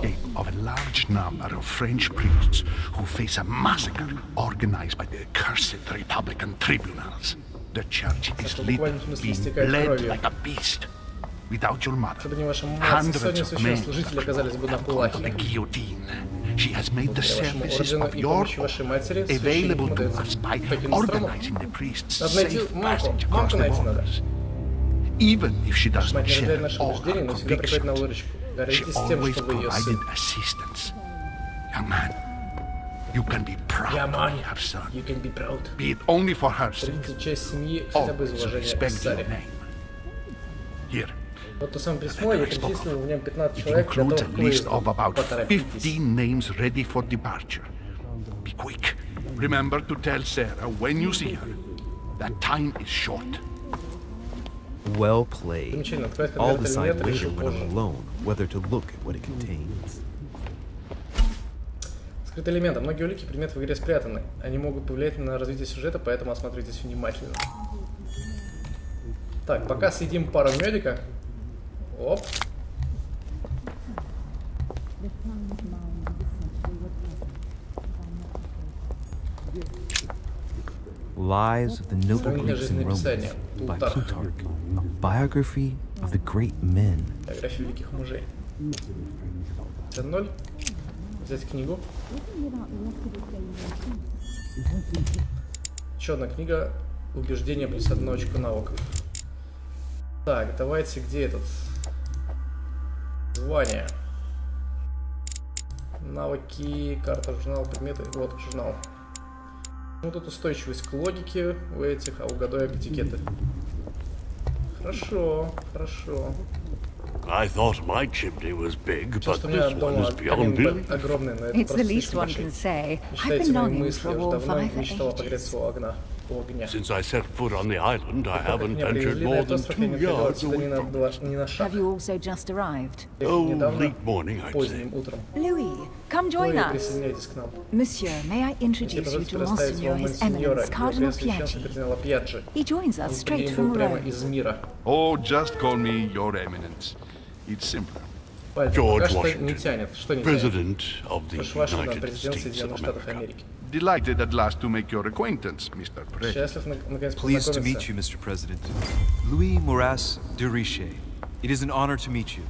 The church is literally being bled like a beast. Without your mother, hundreds of men under the guillotine. She has made the services of your order available to us by organizing the priests' safe passage across the borders. Even if she does not share all her convictions, she always provided assistance. Young man, you can be proud of her son. You can be proud. Be it only for her sake. Always respect your name. Here. Вот то самое письмо, я перечислил, в нем 15 It человек, includes a готовых к list of выезду. about Поторопитесь. 15 names ready for departure. Be quick. Remember to tell Sarah when you see her that time is short. Well played. Замечательно. Открывать I'll конверт или decide нет, later решу when I'm позже. alone whether to look at what it contains. Скрытые элементы. Многие улики и предметы в игре спрятаны. Они могут повлиять на развитие сюжета, поэтому осмотритесь внимательно. Так, пока съедим пару медика. Оп. Lives of the Noble Greeks and Romans by Plutarch, a biography of the great men. Биография великих мужей. Это 0. Взять книгу. Еще одна книга. Убеждение плюс 1 очко навыков. Так, давайте, где этот? Звание. Навыки, карта, журнал, предметы. Вот журнал. Ну тут устойчивость к логике у этих, а у гадоек этикеты. Хорошо, хорошо. I thought my chimney was big, Сейчас, but что у меня this one дома is beyond belief. огромный, но это It's the просто least слишком one большой. can say. I've Считайте been мои longing мысли, for я a уже давно warm мечтала fire погреться у огня. Since I set foot on the island, I haven't Меня ventured привезли на more этот than остров, я 2 не отходила yards отсюда ни away from на шаг. Have you also just arrived? Oh, Недавно, late morning, I'd say. поздним утром. Louis, come join Louis, us. присоединяйтесь к нам. Monsieur, may I Мне introduce you позвольте to представить Monsignor вам His монсеньора, Eminence, Cardinal Преосвященство Piaggi. кардинала Пьяджи. He joins us Он straight прибыл from прямо Rome. из мира. Oh, just call me Your Eminence. It's simpler. Пока George что не Washington, тянет. Что не тянет? President of the Прошу Вашингтон, United президент States of Соединенных Штатов America. Америки. Delighted at last to make your acquaintance, Mr. President. Счастлив наконец Pleased to meet познакомиться. you, Mr. President. Louis Moras de Riche. It is an honor to meet you.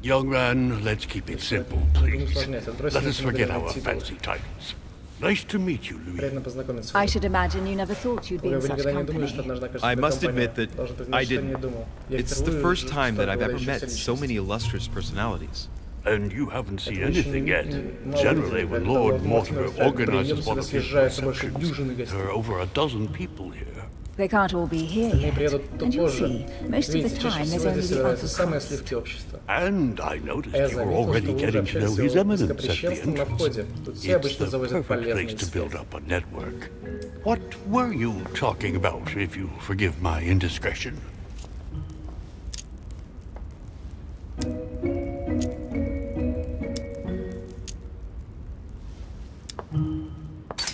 Young man, let's keep it simple, please. Let us forget our fancy titles. Nice to meet you, Louis. Приятно познакомиться. I should imagine you never thought you'd be in Вы such никогда не думали, что company. однажды окажетесь I в must этой admit компании? that Должен признать, I что не didn't. думал. Я It's the впервые first вижу time that I've ever обладающих met so личностью. many illustrious personalities. And you haven't seen Это очень anything yet. мало Generally, людей. when Когда Lord Лорд Mortimer Мортимер organizes one сюда of his съезжается больше receptions, дюжины гостей. there are over a dozen people here. They can't all be here Они yet. приедут And you'll позже. see, most of the Видите, чаще time there's всего only здесь the собираются upper самые crust. сливки общества. And I noticed А я you were заметил, already что вы уже getting to know общались His с Eminence at the высокопрещенством на entrance. входе. Тут все It's обычно the завозят perfect полезные place to build связи. up a network. What were you talking about, if you forgive my indiscretion?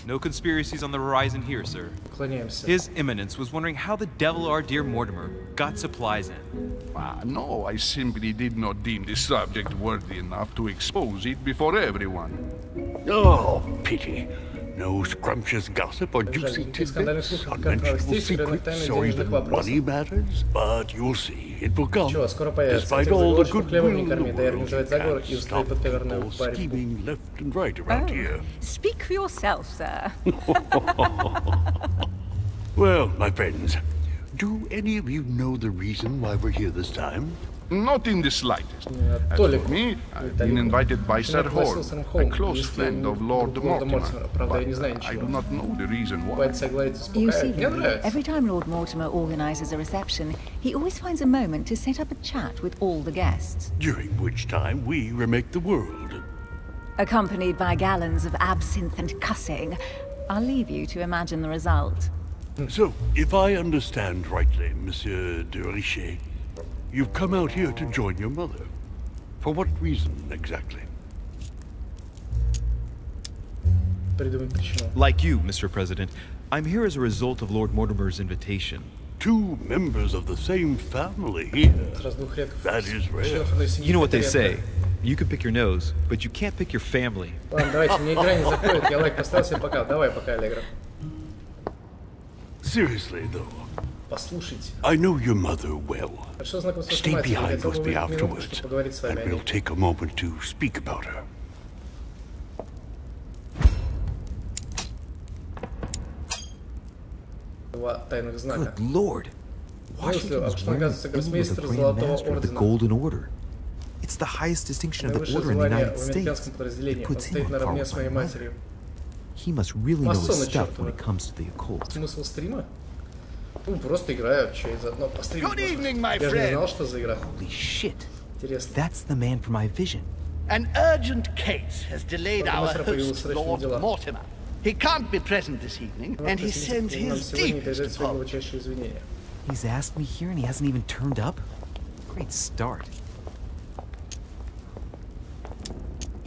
No conspiracies on the horizon here, sir. Клоняемся. His Eminence was wondering how the devil our dear Mortimer got supplies in. No, I simply did not deem this subject worthy enough to expose it before everyone. Oh, pity. No scrumptious gossip or juicy tidbits, unmentionable secrets, or even money matters. But you'll see, it will come. Чего, скоро появится. Despite Этих all the заговорщиков хлебом не goodwill in the корми, да и организовать world, заговор you и can't устроить stop подковерную people борьбу. scheming left and right around here. Speak for yourself, sir. Well, my friends, do any of you know the reason why we're here this time? Not in the slightest. As Толик, for me, I've been invited by Sir Horn, a close friend of Lord Mortimer. Правда, я не знаю But I do ничего. not know the reason why. Бывает, согласится, You see, успокаивает. Мне Louis, нравится. every time Lord Mortimer organises a reception, he always finds a moment to set up a chat with all the guests, During which time we remake the world. accompanied by gallons of absinthe and cussing. I'll leave you to imagine the result. So, if I understand rightly, Monsieur de Riche, you've come out here to join your mother. For what reason, exactly? Придумать причину. Like you, Mr. President, I'm here as a result of Lord Mortimer's invitation. Two members of the same family here. Сразу двух редких That is rare. членов одной семьи. You know what they это say. редко. You can pick your nose, but you can't pick your family. Ладно, давайте, мне игра не заходит, я лайк поставил, всем пока. Давай, пока, Аллегра. Seriously, though, Послушайте. I know your mother well. Хорошо знакомство с Stay матерью, behind хотел with бы me минутку, afterwards, чтобы поговорить с вами and о ней. we'll take a moment to speak about her. Два тайных знака. Good Lord. Washington is wearing the emblem of the Grand Master of the Golden Order. It's the highest distinction of the Наивысшее order in the звание United в States. американском It подразделении. Он puts him стоит on par наравне with с my моей mother. матерью. He must really know his Масоны stuff чертовы. when it comes to the occult. Смысл стрима? Ну, просто играю, что и заодно постримить Good можно. evening, my Я же не friend. знал, что за игра. Holy shit. Интересно. That's the man for my vision. An urgent case has delayed our Мастер появился host, срочные Lord дела. Mortimer. He can't be present this evening, and he sends Нам his сегодня deepest передает свои apologies. глубочайшие извинения. He's asked me here and he hasn't even turned up? Great start.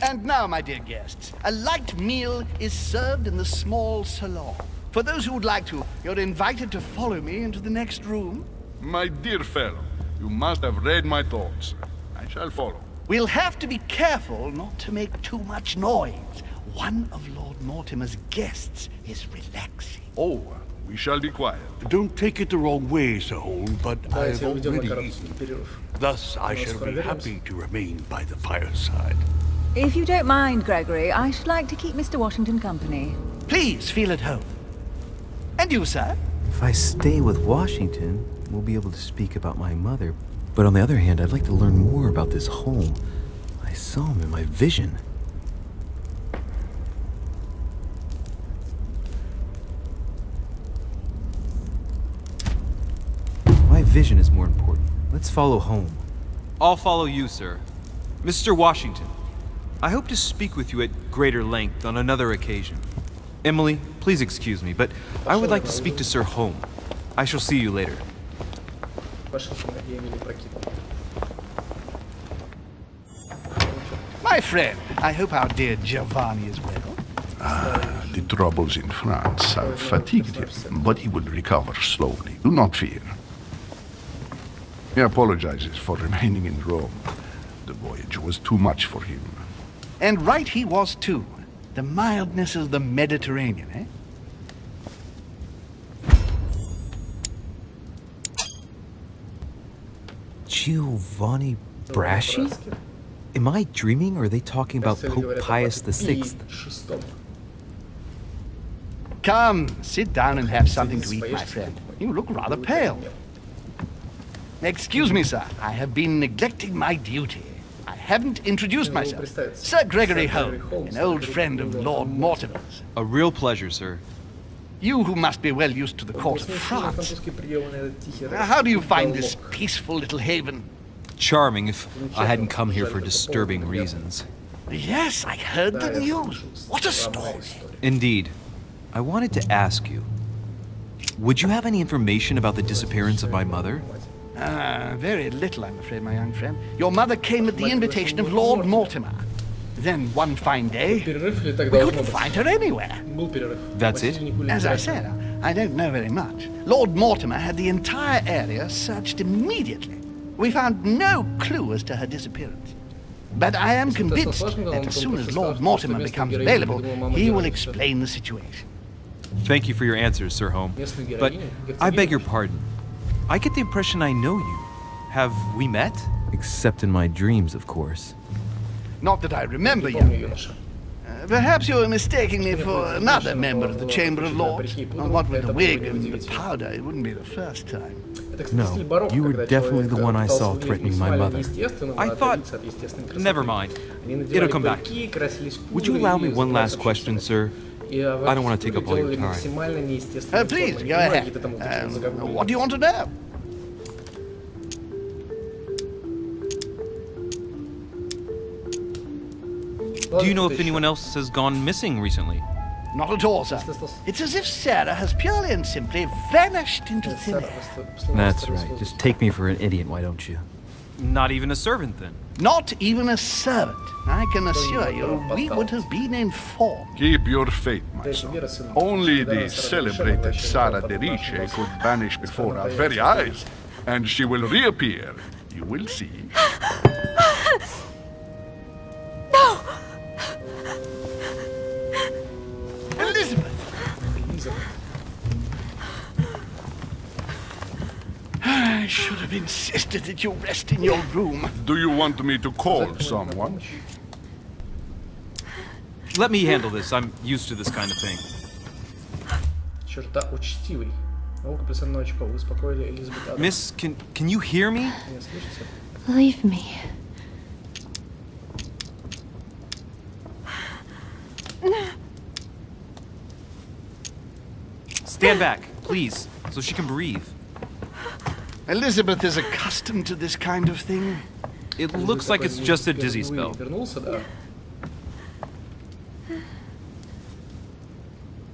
And now, my dear guests, a light meal is served in the small salon. For those who would like to, you're invited to follow me into the next room. My dear fellow, you must have read my thoughts. I shall follow. We'll have to be careful not to make too much noise. One of Lord Mortimer's guests is relaxing. Oh, we shall be quiet. Don't take it the wrong way, Sir Holmes, but I have already eaten. Thus, I shall be happy to remain by the fireside. If you don't mind, Gregory, I should like to keep Mr. Washington company. Please feel at home. And you, sir? If I stay with Washington, we'll be able to speak about my mother. But on the other hand, I'd like to learn more about this home. I saw him in my vision. My vision is more important. Let's follow home. I'll follow you, sir. Mr. Washington, I hope to speak with you at greater length on another occasion. Emily, please excuse me, but I would like to speak to Sir Holmes. I shall see you later. My friend, I hope our dear Giovanni is well. The troubles in France have fatigued him, but he will recover slowly. Do not fear. He apologizes for remaining in Rome. The voyage was too much for him. And right he was too. The mildness of the Mediterranean, eh? Giovanni Braschi? Am I dreaming, or are they talking about Pope Pius VI? Come, sit down and have something to eat, my friend. You look rather pale. Excuse me, sir. I have been neglecting my duty. I haven't introduced myself. Sir Gregory Holmes, an old friend of Lord Mortimer's. A real pleasure, sir. You who must be well used to the court of France. How do you find this peaceful little haven? Charming, if I hadn't come here for disturbing reasons. Yes, I heard the news. What a story. Indeed. I wanted to ask you, would you have any information about the disappearance of my mother? Very little, I'm afraid, my young friend. Your mother came at the invitation of Lord Mortimer. Then one fine day, we couldn't find her anywhere. That's it? As I said, I don't know very much. Lord Mortimer had the entire area searched immediately. We found no clue as to her disappearance. But I am convinced that as soon as Lord Mortimer becomes available, he will explain the situation. Thank you for your answers, Sir Holmes. But I beg your pardon. I get the impression I know you. Have we met? Except in my dreams, of course. Not that I remember you. Perhaps you are mistaking me for another member of the Chamber of Lords. What with the wig and the powder, it wouldn't be the first time. No, you were definitely the one I saw threatening my mother. I thought... Never mind. It'll come back. Would you allow me one last question, sir? I don't want to take up all your time. Please, go ahead. What do you want to know? Do you know if anyone else has gone missing recently? Not at all, sir. It's as if Sarah has purely and simply vanished into thin air. That's right. Just take me for an idiot, why don't you? Not even a servant, then? Not even a servant. I can assure you, we would have been informed. Keep your faith, my son. Only the celebrated Sara de Riche could vanish before our very eyes, and she will reappear. You will see. No! Elizabeth! I should have insisted that you rest in your room. Do you want me to call someone? Let me handle this. I'm used to this kind of thing. Miss, can you hear me? Leave me. Stand back, please, so she can breathe. Elizabeth is accustomed to this kind of thing. It looks like it's just a dizzy spell.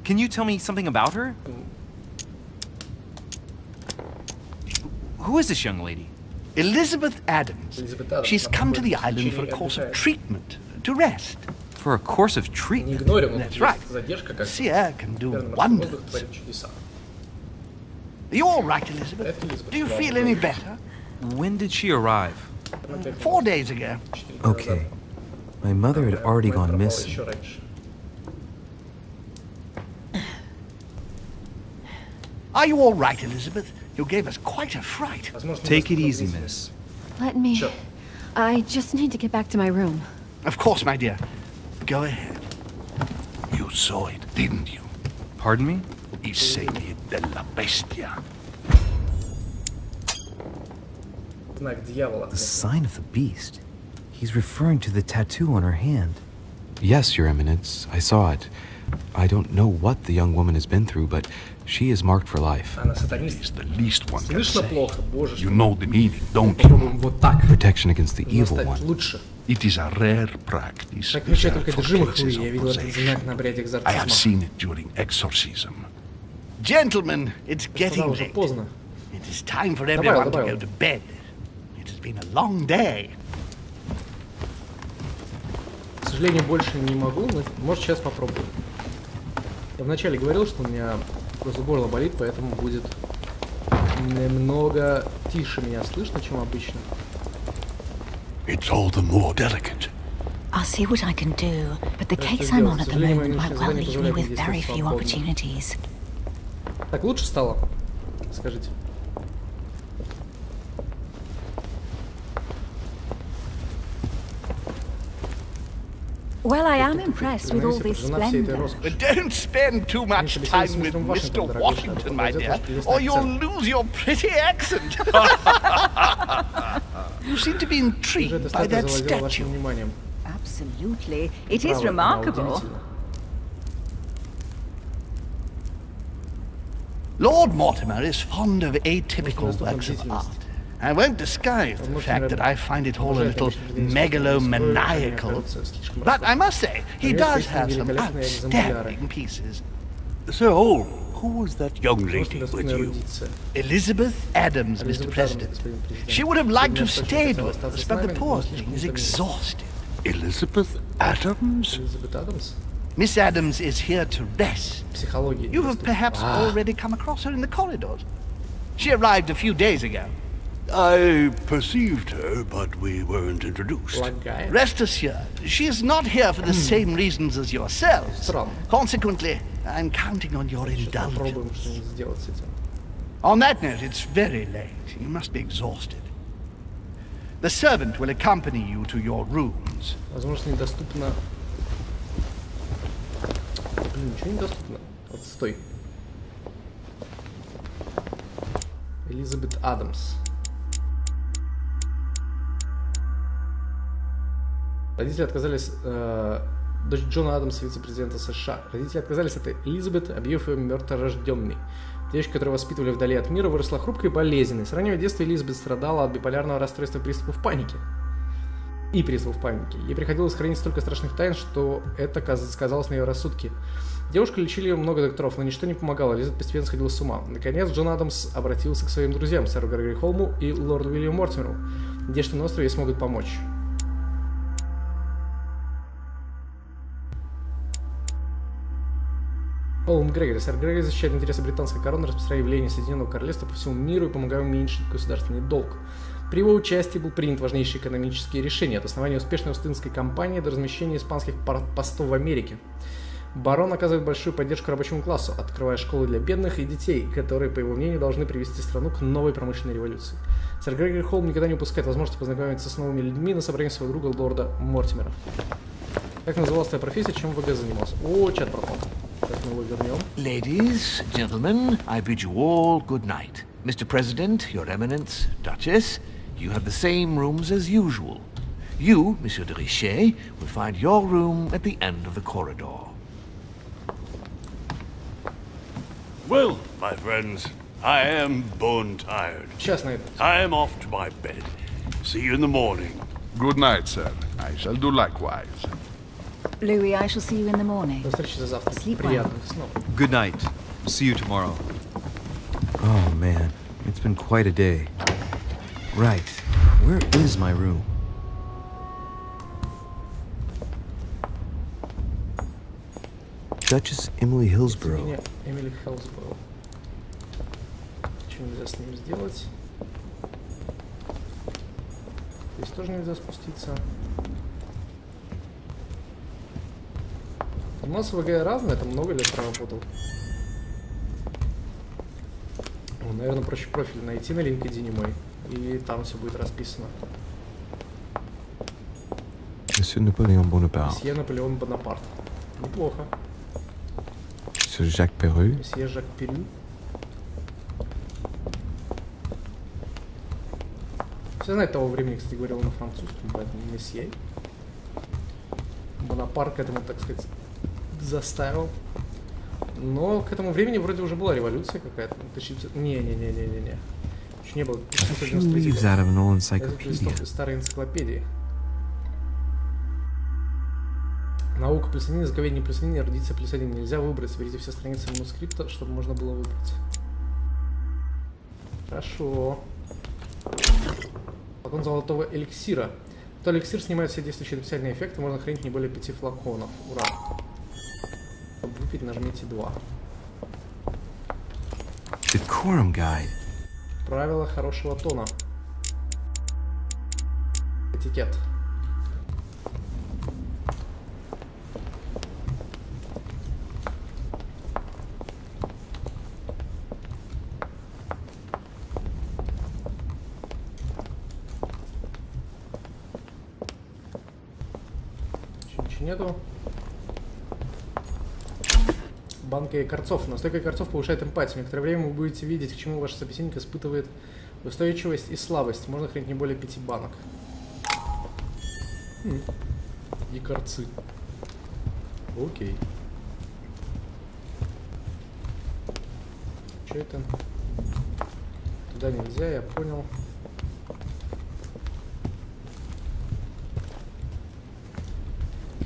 Can you tell me something about her? Who is this young lady? Elizabeth Adams. She's come to the island for a course of treatment, to rest. For a course of treatment? That's right. Seer can do wonders. Are you all right, Elizabeth? Do you feel any better? When did she arrive? 4 days ago. Okay. My mother had already gone missing. Are you all right, Elizabeth? You gave us quite a fright. Take it easy, miss. Let me... I just need to get back to my room. Of course, my dear. Go ahead. You saw it, didn't you? Pardon me? I segni della bestia. The sign of the beast. He's referring to the tattoo on her hand. Yes, Your Eminence, I saw it. I don't know what the young woman has been through, but she is marked for life. It's the least one can say. You know the meaning, don't you? Protection against the evil one. It is a rare practice reserved for cases of possession. I have seen it during exorcism. Gentlemen, it's getting late. It is time for everyone to go to bed. It has been a long day. К сожалению, больше не могу, но может сейчас попробую. Я вначале говорил, что у меня просто горло болит, поэтому будет немного тише меня слышно, чем обычно. It's all the more delicate. I'll see what I can do, but the case I'm on at the moment might well leave me with very few opportunities. Так лучше стало? Скажите. Well, I am impressed with all this splendor. But don't spend too much time with Mr. Washington, my dear, or you'll lose your pretty accent. You seem to be intrigued by that statue. Absolutely. It is remarkable. Lord Mortimer is fond of atypical works of art. I won't disguise the fact that I find it all a little megalomaniacal, but I must say, he does have some outstanding pieces. So, who was that young lady with you? Elizabeth Adams, Mr. President. She would have liked to have stayed with us, but the poor thing is exhausted. Elizabeth Adams? Miss Adams is here to rest. You have perhaps already come across her in the corridors. She arrived a few days ago. I perceived her, but we weren't introduced. Rest assured, she is not here for the same reasons as yourselves. Consequently, I'm counting on your indulgence. On that note, it's very late. You must be exhausted. The servant will accompany you to your rooms. Возможно, недоступно. Блин, ничего недоступно. Отстой. Элизабет Адамс. Родители отказались... дочь Джона Адамса, вице-президента США. Родители отказались от Элизабет, объявив ее мертворожденной. Девочка, которую воспитывали вдали от мира, выросла хрупкой и болезненной. С раннего детства Элизабет страдала от биполярного расстройства и приступов паники. Ей приходилось хранить столько страшных тайн, что это сказалось на ее рассудке. Девушку лечили много докторов, но ничто не помогало. Элизабет постепенно сходила с ума. Наконец, Джон Адамс обратился к своим друзьям, сэру Грегори Холму и лорду Уильяму Мортимеру. Надеюсь, на острове ей смогут помочь. Холм Грегори. Сэр Грегори защищает интересы британской короны, распространяя влияние Соединенного Королевства по всему миру и помогая уменьшить государственный долг. При его участии был принят важнейшие экономические решения, от основания успешной Остинской кампании до размещения испанских постов в Америке. Барон оказывает большую поддержку рабочему классу, открывая школы для бедных и детей, которые, по его мнению, должны привести страну к новой промышленной революции. Сэр Грегори Холм никогда не упускает возможности познакомиться с новыми людьми на собрании своего друга лорда Мортимера. Как называлась твоя профессия, чем в ВГ занимался? О, чат пропал. Как мы его вернем? Ladies, gentlemen, I bid you all good night. Mr. President, Your Eminence, Duchess, you have the same rooms as usual. You, Monsieur de Richet, will find your room at the end of the corridor. Well, my friends, I am bone tired. I am off to my bed. See you in the morning. Good night, sir. I shall do likewise. Louis, I shall see you in the morning. Sleep well. Good night. See you tomorrow. Oh man, it It's been quite a day. Right. Where is my room? Duchess Emily Hillsborough. Эмили Хиллсборо. Что нельзя с ним сделать? Здесь тоже нельзя спуститься. У нас ВГ разное, там много лет проработал. Наверное, проще профиль найти на LinkedIn мой, и там все будет расписано. Monsieur Napoléon Bonaparte. Месье Наполеон Бонапарт. Неплохо. Monsieur Jacques Perru. Месье Жак Перю. Все знают того времени, кстати, говорил на французском, поэтому месье. Бонапарт к этому, так сказать, заставил. Но к этому времени вроде уже была революция какая-то. Не-не-не-не-не-не. Еще не было. Это старой энциклопедии. Наука плюс один, языковедение плюс один, эрудиция плюс один. Нельзя выбрать. Соберите все страницы манускрипта, чтобы можно было выбрать. Хорошо. Флакон золотого эликсира. То эликсир снимает все действующие отрицательные эффекты. Можно хранить не более 5 флаконов. Ура. Чтобы выпить, нажмите 2. Decorum guide. Правила хорошего тона. Этикет. Ничего нету. Банка корцов. Настойка корцов повышает эмпатию. Некоторое время вы будете видеть, к чему ваш собеседник испытывает устойчивость и слабость. Можно хранить не более 5 банок. И корцы. Окей. Что это? Туда нельзя, я понял.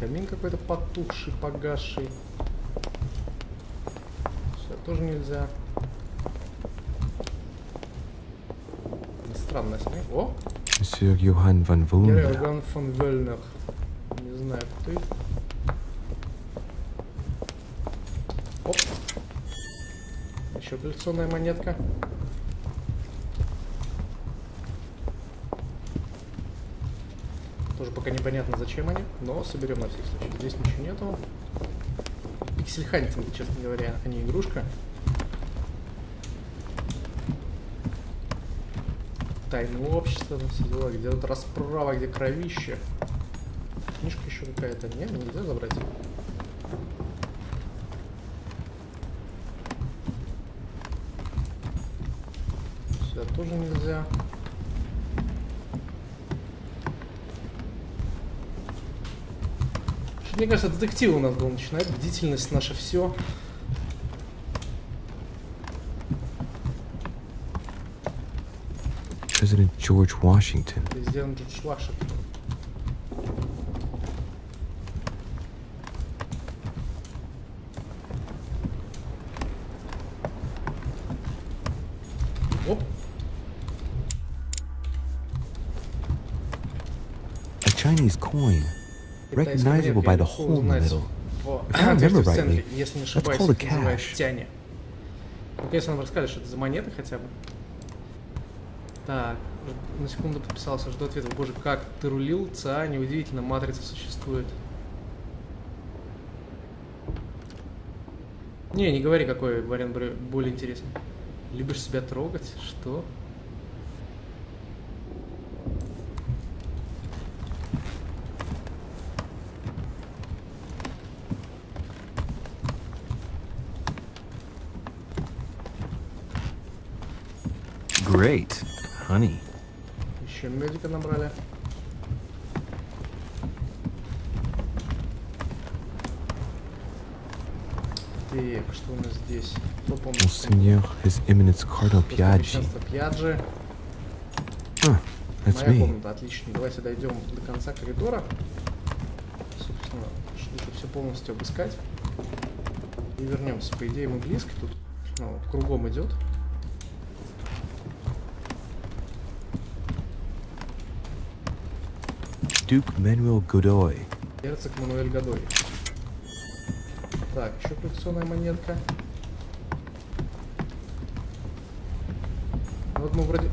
Камин какой-то потухший, погасший. Тоже нельзя. Странно, смотри. О! Monsieur Johann von Wöllner. Johann von Wöllner. Не знаю, кто ты. Оп. Еще коллекционная монетка. Тоже пока непонятно, зачем они, но соберем на всякий случай. Здесь ничего нету. Пиксель-хантинг, честно говоря, а не игрушка. Тайное общество, все дела, где тут расправа, где кровище. Книжка еще какая-то. Нет, нельзя забрать. Сюда тоже нельзя. Мне кажется, детективы у нас был начинать. Бдительность наша все. President George Washington. Президент Джордж Вашингтон. Оп. A Chinese coin. Recognizable by the hole in the middle. If I remember rightly, that's called a cash. Ну, если нам рассказали, что это за монеты хотя бы. Так, на секунду подписался, жду ответа. Боже, как ты рулил, ЦА, неудивительно, матрица существует. Не говори, какой вариант более интересный. Любишь себя трогать? Что? Great, honey. Еще медика набрали. Так, что у нас здесь? Monseigneur, His Eminence Cardinal Piaggi. That's Моя me. комната, отлично. Давайте дойдем до конца коридора. Собственно, чтобы все полностью обыскать. И вернемся. По идее, мы близко тут. Ну, кругом идет. Duke Manuel Godoy. Герцог Мануэль Годой. Так, еще коллекционная монетка. Вот мы вроде...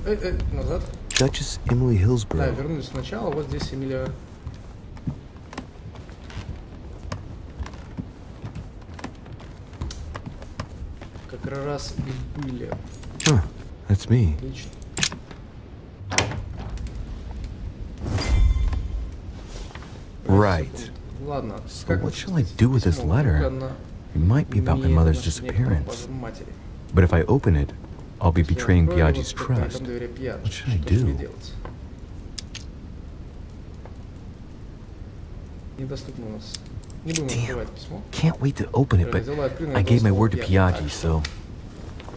назад. Duchess Emily Да, Hillsborough. вернулись сначала. Вот здесь Эмилия... Как раз и были. Huh, that's me. Отлично. Right. Ладно. So what shall I do with this letter? It might be about my mother's disappearance. But if I open it, I'll be betraying Biaggi's trust. What should I do? Недоступно у нас. Не будем открывать письмо. Can't wait to open it, but I gave my word to Biaggi, so...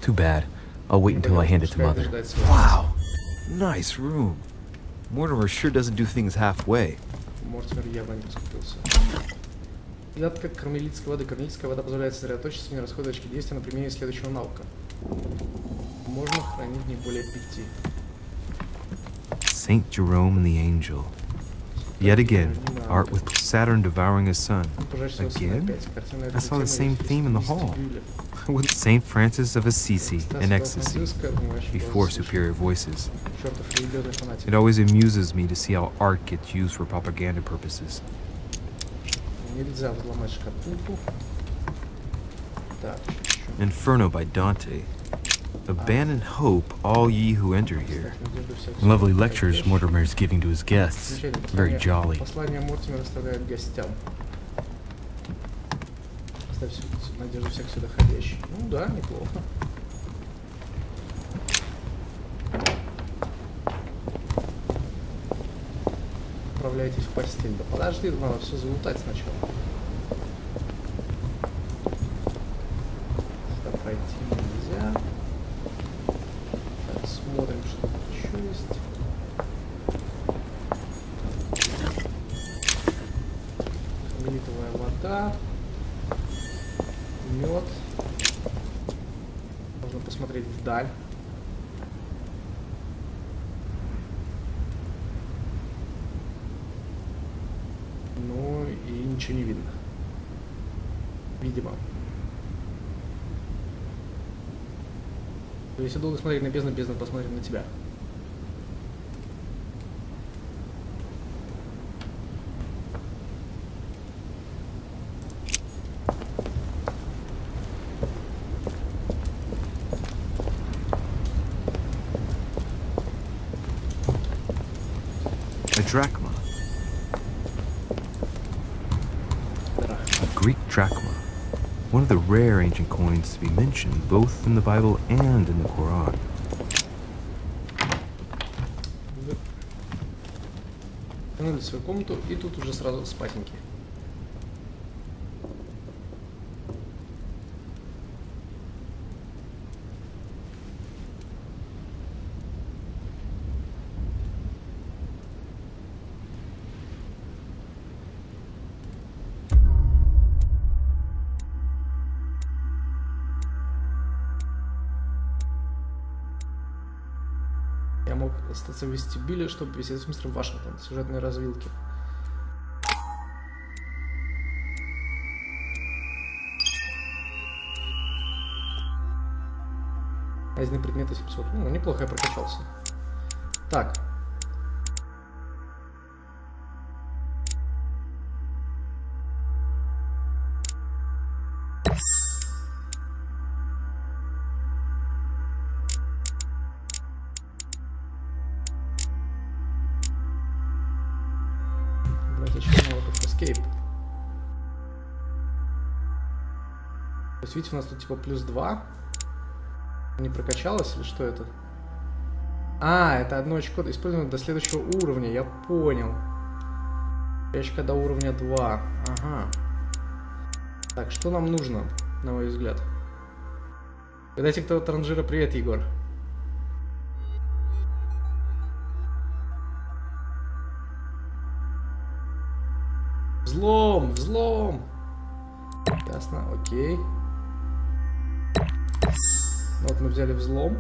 Too bad. I'll wait until I hand it to Mother. Wow! Nice room. Mortimer sure doesn't do things halfway. Мортимер явно не поскупился. Ядка кармелитской воды. Кармелитская вода позволяет сосредоточиться, не расходуя очки действия на применение следующего навыка. Можно хранить не более 5. Saint Jerome and the Angel. Yet again, art with Saturn devouring his sun. Again? I saw the same theme in the hall. With Saint Francis of Assisi in ecstasy, before superior voices. It always amuses me to see how art gets used for propaganda purposes. Inferno by Dante. Abandon hope, all ye who enter here. Lovely lectures Mortimer is giving to his guests. Very jolly. Послание Мортимера оставляет гостям. Оставь надежду всех сюда ходящих. Ну да, неплохо. Отправляйтесь в постель. Да подожди, надо все залутать сначала. Сюда пройти нельзя. Так, смотрим, что тут еще есть. Хамелитовая вода. Мед. Можно посмотреть вдаль. Ну и ничего не видно. Видимо. Если долго смотреть на бездну, бездна посмотрит на тебя. A drachma. A Greek drachma. One of the rare ancient coins to be mentioned both in the Bible and in the Quran. Вернулись в свою комнату, и тут уже сразу спатеньки. Я мог остаться в вестибюле, чтобы беседовать с мистером Вашингтоном. Сюжетные развилки. Разные предметы 700. Ну, неплохо я прокачался. Так. Escape. То есть, видите, у нас тут типа плюс 2. Не прокачалось или что это? А, это одно очко использовано до следующего уровня. Я понял. Очко до уровня 2. Ага. Так, что нам нужно, на мой взгляд? Передайте кто-то транжира привет, Егор. Взлом! Взлом! Ясно, окей. Вот мы взяли взлом.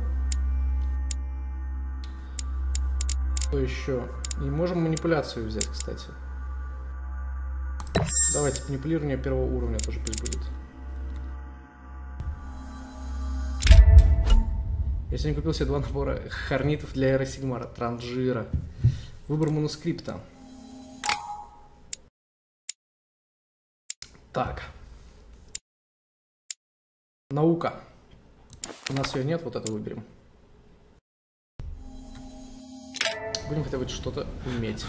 Что еще? И можем манипуляцию взять, кстати. Давайте, манипулирование первого уровня тоже пусть будет. Я сегодня купил себе 2 набора хорнитов для аэросигмара, транжира. Выбор манускрипта. Так. Наука. У нас ее нет, вот это выберем. Будем хотя бы что-то уметь.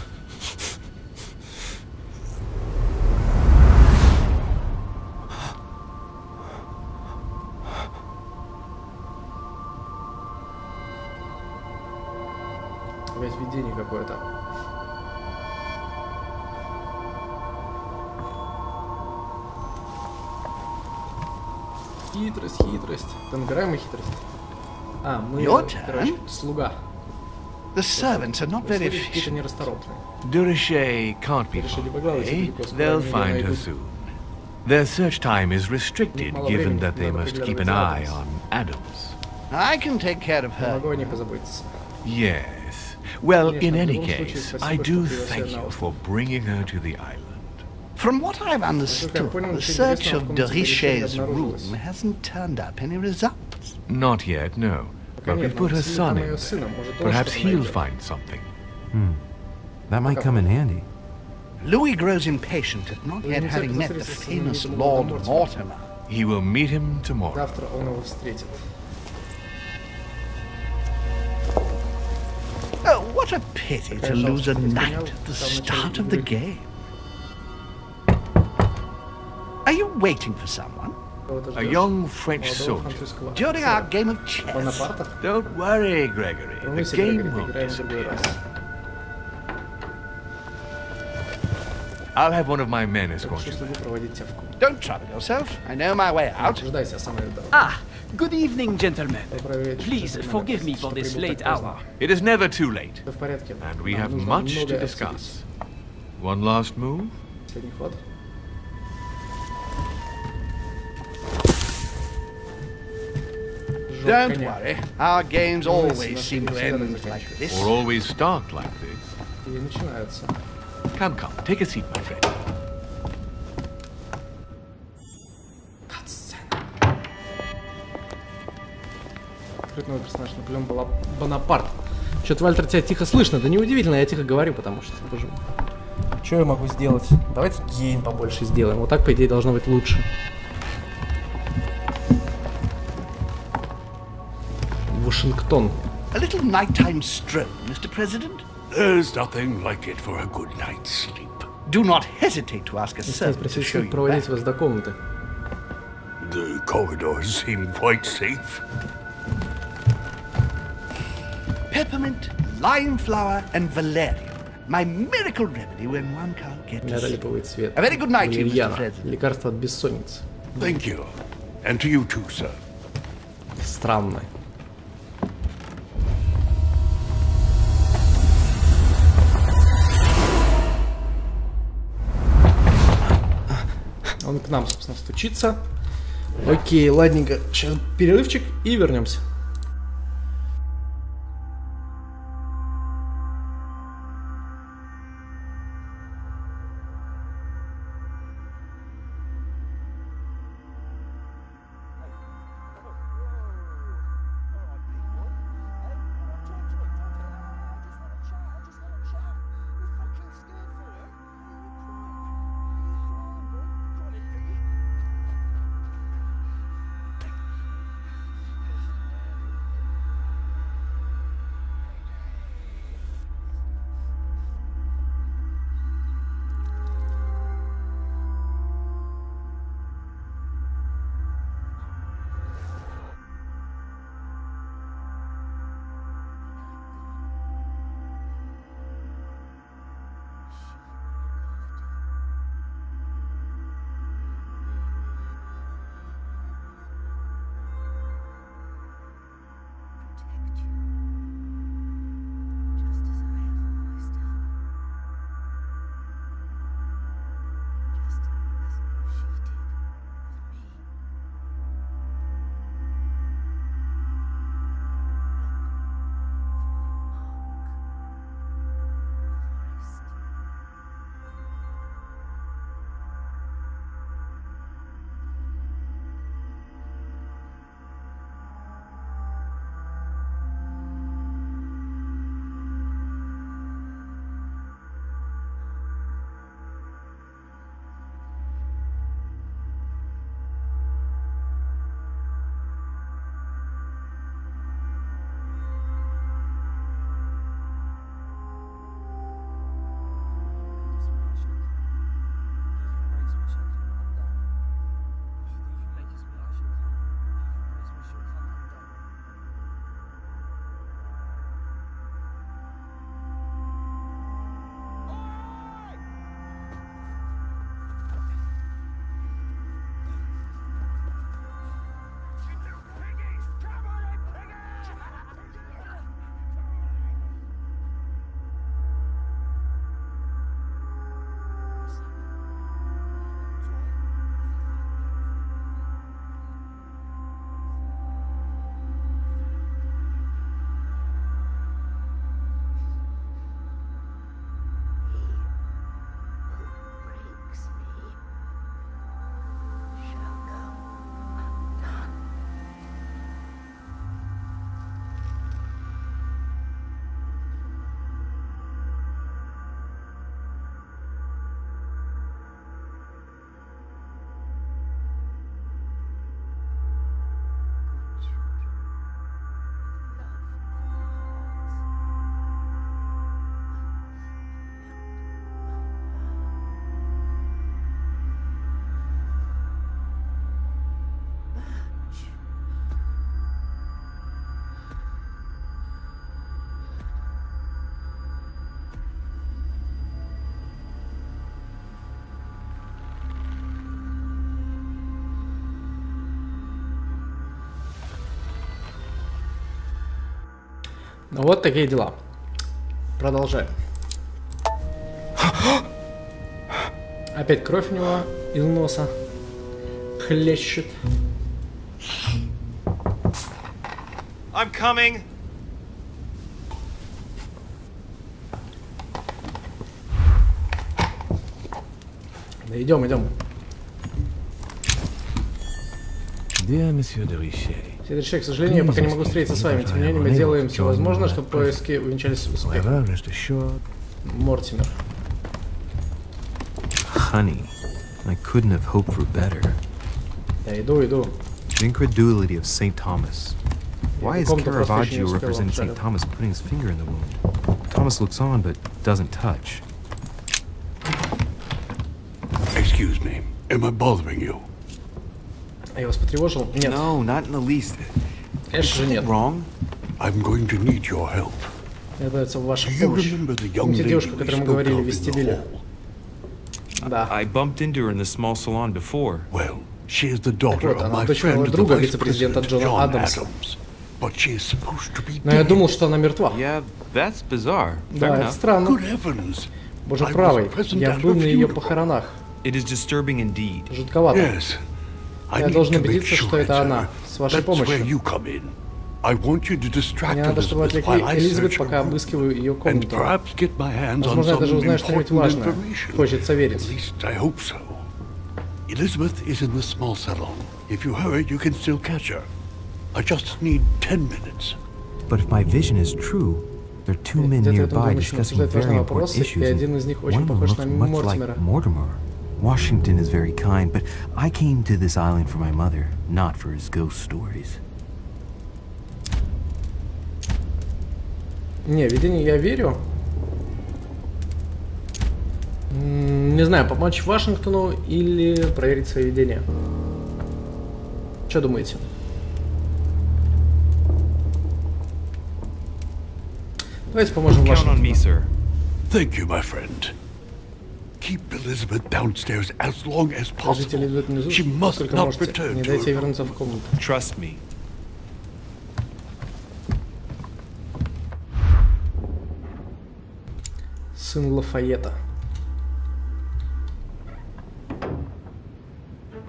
Опять видение какое-то. Хитрость. Там играем и хитрость. А, мы, короче, слуга. The servants are not very efficient. Durishay can't be far away. They'll find her soon. Their search time is restricted, given that they must keep an eye on Adams. I can take care of her. Yes. Well, in any case, I do thank you for bringing her to the island. From what I've understood, the search of Durishay's room hasn't turned up any results. Not yet, no. But we've put her son in there. Perhaps he'll find something. That might come in handy. Louis grows impatient at not yet having met the famous Lord Mortimer. He will meet him tomorrow. Oh, what a pity to lose a knight at the start of the game. Are you waiting for someone? A young French soldier. During our game of chess. Don't worry, Gregory. The game won't disappear. I'll have one of my men escort you. Don't trouble yourself. I know my way out. Ah, good evening, gentlemen. Please forgive me for this late hour. It is never too late. And we have much to discuss. One last move? Don't worry. Our games always seem to end like this. Or always start like this. Come, take a seat, my friend. Новый персонаж Наполеон Бонапарт. Что-то, Вальтер, тебя тихо слышно. Да неудивительно, я тихо говорю, потому что... Боже мой. Что я могу сделать? Давайте гейн побольше сделаем. Вот так, по идее, должно быть лучше. Вашингтон. A little nighttime stroll, Mr. President? There's nothing like it for a good night's sleep. Do not hesitate to ask a servant to show you проводить вас до комнаты. The corridors seem quite safe. Peppermint, lime flower, and valerian. My miracle remedy when one can't get to sleep. A very good night to you, Mr. President. Лекарство от бессонницы. Thank you. And to you too, sir. Странно. Он к нам, собственно, стучится. Окей, ладненько. Сейчас перерывчик и вернемся. Вот такие дела. Продолжаем. Опять кровь у него из носа хлещет. I'm coming. Да идем, идем. К сожалению, я пока не могу встретиться с вами. Тем не менее, мы делаем все возможное, чтобы поиски увенчались успехом. Мортимер. Honey, I couldn't have hoped for better. Я иду. The incredulity of St. Thomas. Why is Caravaggio representing St. Thomas putting his finger in the wound? Thomas looks on but doesn't touch. Excuse me, am I bothering you? Я вас потревожил? Нет. No, not in the least. Конечно же нет. Wrong? I'm going to need your help. Я дается в вашу помощь. Помните девушку, о которой мы говорили в вестибюле? Да. I bumped into her in the small salon before. Well, she is the daughter of my дочь friend, моего the друга, vice вице-президента president Джона John Адамса. Adams. But she is supposed to be Но я dead. думал, что она мертва. Yeah, that's bizarre. Да, это странно. Good heavens. Боже правый, я был на ее похоронах. It is disturbing indeed. Жутковато. Yes. I Я need должен to make убедиться, sure что это it's она. her. С вашей That's where помощью. you come in. I want you to distract Мне надо, чтобы Elizabeth отвлекли while I Элизабет, search пока her room. обыскиваю ее And комнату. perhaps get my hands on Возможно, я даже some узнаю что-нибудь important важное. information. Хочется At верить. least I hope so. Elizabeth is in the small salon. If you hurry, you can still catch her. I just need 10 minutes. But if my vision is true, there are two men nearby discussing very important issues, and one of them looks much like Mortimer. Washington is very kind, but I came to this island for my mother, not for his ghost stories. Не, видение я верю. Не знаю, помочь Вашингтону или проверить свои видения. Что думаете? Давайте поможем Вашингтону. Thank you, my friend. Keep Elizabeth downstairs as long as possible. She must not return Не to дайте ей her. вернуться в комнату. Trust me. Сын Лафайета.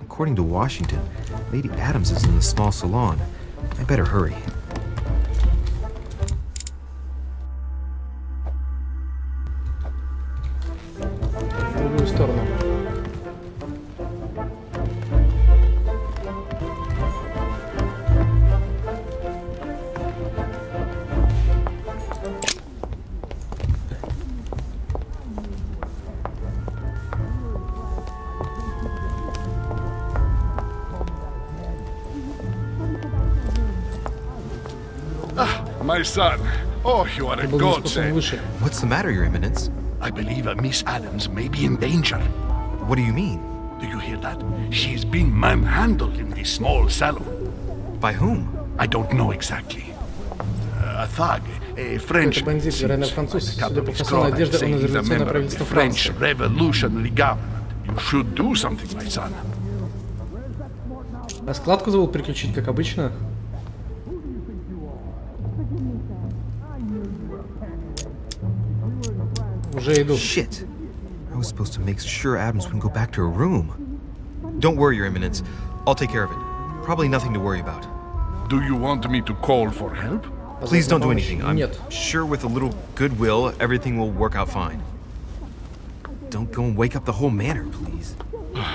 According to Washington, Lady Adams is in the small salon. I better hurry. В другую сторону. My son. Oh, you are a godsend. What's the matter, Your Eminence? I believe a Miss Adams may be in danger. What do you mean? Do you hear that? She is being manhandled in this small salon. By whom? I don't know exactly. A thug, a French. Бандит, вероятно, француз. Судя по фасону одежды, он из революционного правительства French Франции. revolutionary government. You should do something, my son. А складку забыл переключить, как обычно. Уже иду. Shit. I was supposed to make sure Adams wouldn't go back to her room. Don't worry, Your Eminence. I'll take care of it. Probably nothing to worry about. Do you want me to call for help? Please don't do anything. I'm sure with a little goodwill, everything will work out fine. Don't go and wake up the whole manor, please.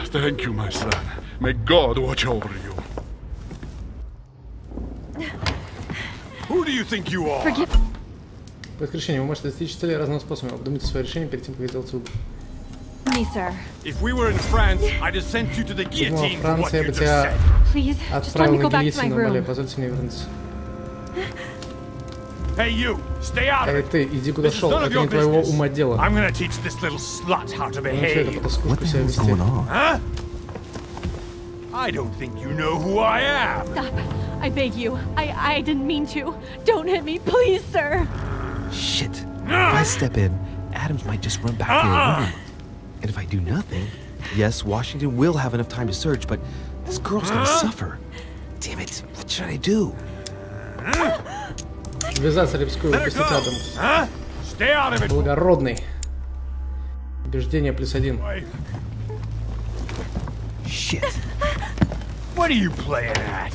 Thank you, my son. May God watch over you. Who do you think you are? Воскрешение. Вы можете достичь цели разным способом. Обдумайте свое решение перед тем, как сделать выбор. Me, sir. If we were in France, I'd have sent you to the guillotine for what Франция you бы just тебя said. Please, just let отправил me на go back to my гильотину, умоляю, room. позвольте мне вернуться. Hey, you, stay out of Эй, it. ты, иди куда This is шел, none of это your не твоего business. ума дело. I'm gonna teach this little slut how to Научи эту behave. потаскушку себя вести. Huh? I don't think you know who I am. Stop. I beg you. I didn't mean to. Don't hit me, please, sir. Shit. If I step in, Adams might just run back to her room. And if I do nothing, yes, Washington will have enough time to search, but this girl's gonna suffer. Damn it, what should I do? Ввязаться рискую выпустить Адамс. Благородный. Убеждение +1. Shit. What are you playing at?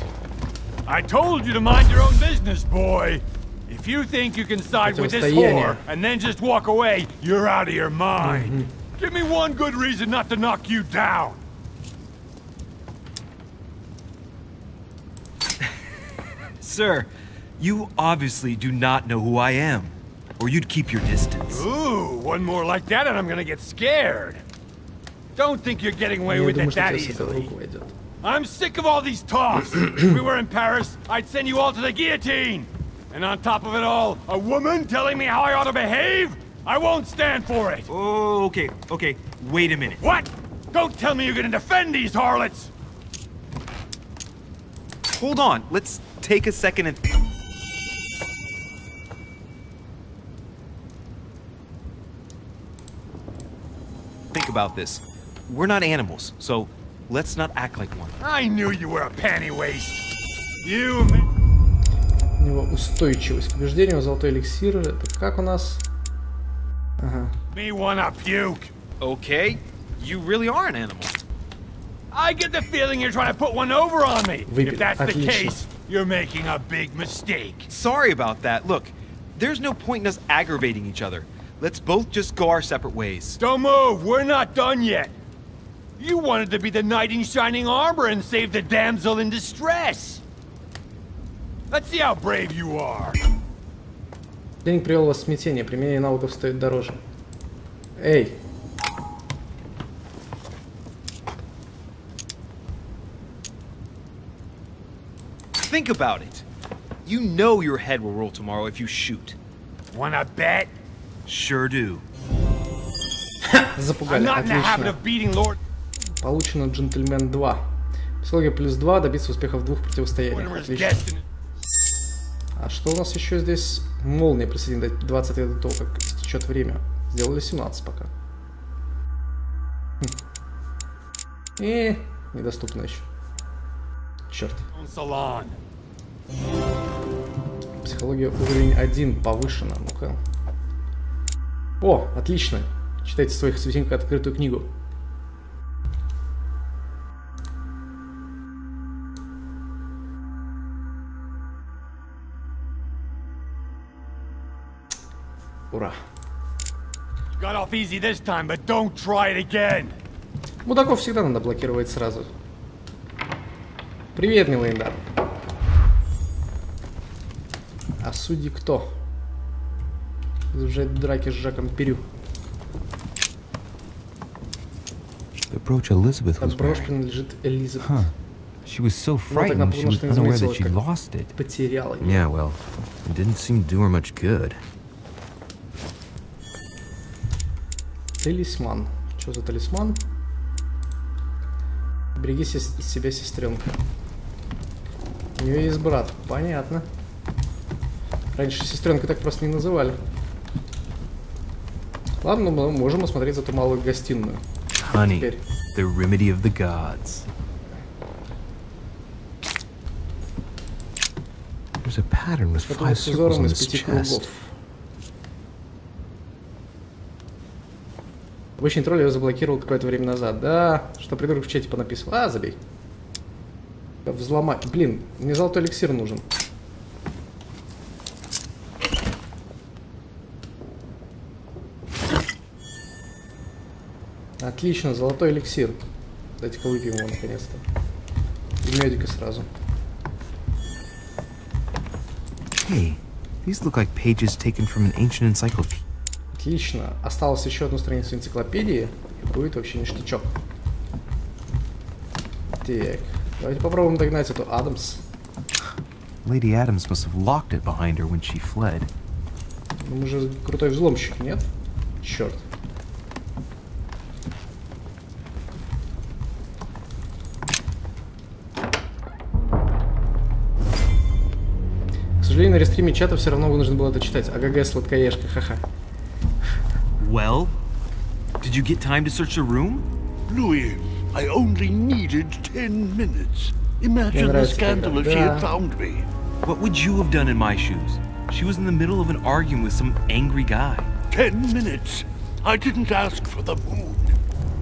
I told you to mind your own business, boy. If you think you can side with this whore and then just walk away, you're out of your mind. Give me one good reason not to knock you down. Sir, you obviously do not know who I am, or you'd keep your distance. Ooh, one more like that and I'm gonna get scared. Don't think you're getting away with it that easily. I'm sick of all these talks. If we were in Paris, I'd send you all to the guillotine. And on top of it all, a woman telling me how I ought to behave? I won't stand for it. Oh, okay. Wait a minute. What? Don't tell me you're gonna defend these harlots. Hold on. Let's take a second and... think about this. We're not animals, so let's not act like one. I knew you were a panty waste. You... У него устойчивость к убеждению, золотой эликсир. Это как у нас? Ага. Me wanna puke. Okay, you really are an animal. I get the feeling you're trying to put one over on me. Выпили. If that's Отлично. the case, you're making a big mistake. Sorry about that. Look, there's no point in us aggravating each other. Let's both just go our separate ways. Don't move. We're not done yet. You wanted to be the knight in shining armor and save the damsel in distress. Let's see how brave you are. Денег привел вас в смятение. Применение навыков стоит дороже. Эй. Think about it. You know your head will roll tomorrow if you shoot. Wanna bet? Sure do. Запугали. Отлично. Получено джентльмен 2. Психология +2. Добиться успеха в 2 противостояниях. Отлично. А что у нас еще здесь? Молния присоединена 20 лет до того, как истечет время. Сделали 17 пока. И недоступно еще. Черт. Психология уровень 1 повышена. Ну-ка. О, отлично. Читайте в своих светинках открытую книгу. Ура. Мудаков всегда надо блокировать сразу. Привет, милый Индар. А судьи кто? Изучать драки с Жаком Перю. The brooch Elizabeth was Брошь wearing. принадлежит Элизабет. Huh. She was so frightened she was unaware that she lost it. Потеряла ее. Yeah, well, it didn't seem to do her much good. Талисман. Что за талисман? Береги из себя, сестренка. У нее есть брат. Понятно. Раньше сестренкой так просто не называли. Ладно, мы можем осмотреть эту малую гостиную. Honey, Теперь. the remedy of the gods. There's a pattern with 5 circles on this chest. Обычный тролль его заблокировал какое-то время назад. Да, что придурок в чате понаписал. А, забей. Взломать. Блин, мне золотой эликсир нужен. Отлично, золотой эликсир. Дайте-ка выпьем его наконец-то. И медика сразу. Hey, these look like pages taken from an ancient encyclopedia. Отлично. Осталось еще одну страницу энциклопедии, и будет вообще ништячок. Так, давайте попробуем догнать эту Адамс. Lady Adams must have locked it behind her when she fled. Ну, мы же крутой взломщик, нет? Черт. К сожалению, на рестриме чата все равно вынужден был это читать. АГГ, сладкоежка, ха-ха. Well, did you get time to search the room? Louis, I only needed 10 minutes. Imagine the scandal if she had found me. What would you have done in my shoes? She was in the middle of an argument with some angry guy. 10 minutes. I didn't ask for the moon.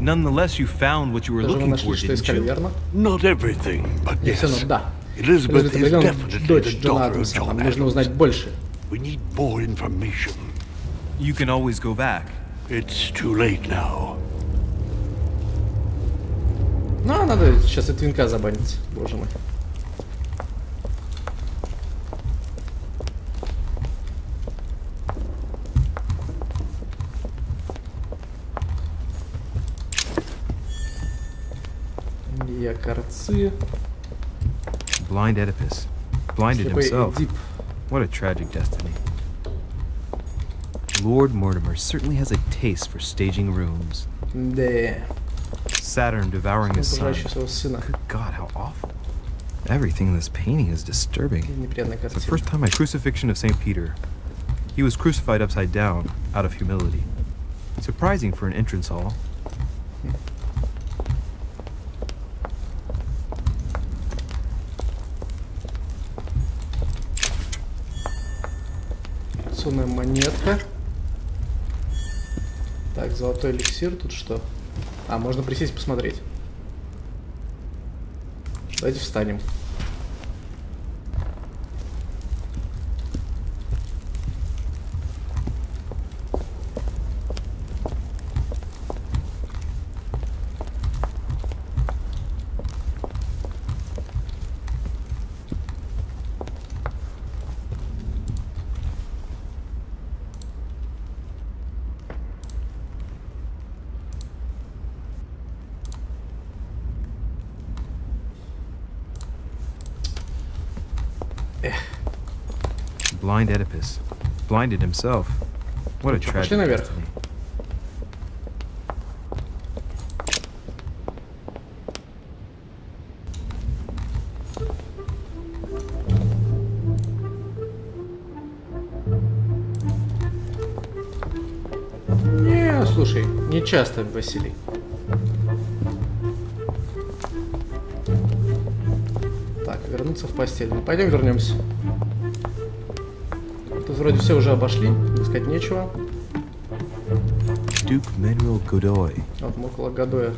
Nonetheless, you found what you were looking for, didn't you? Not everything, but yes. Elizabeth is definitely the daughter of John Adams. We need more information. You can always go back. It's too late now. Ну, надо сейчас и Твинка забанить, боже мой. Якорцы. Blind Oedipus. Blinded himself. What a tragic destiny. Lord Mortimer certainly has a taste for staging rooms. Да. Saturn devouring his son. Good God, how awful. Everything in this painting is disturbing. It's the first time I crucifixion of St. Peter. He was crucified upside down, out of humility. Surprising for an entrance hall. Монетка. Так, золотой эликсир, тут что? А, можно присесть посмотреть. Давайте встанем. Blind Oedipus. Blinded himself. What a tragic destiny. Не, слушай, не часто, Василий. Так, вернуться в постель. Ну, пойдем вернемся. Тут вроде все уже обошли, искать нечего. Duke Manuel Godoy. Вот мы около Годоя.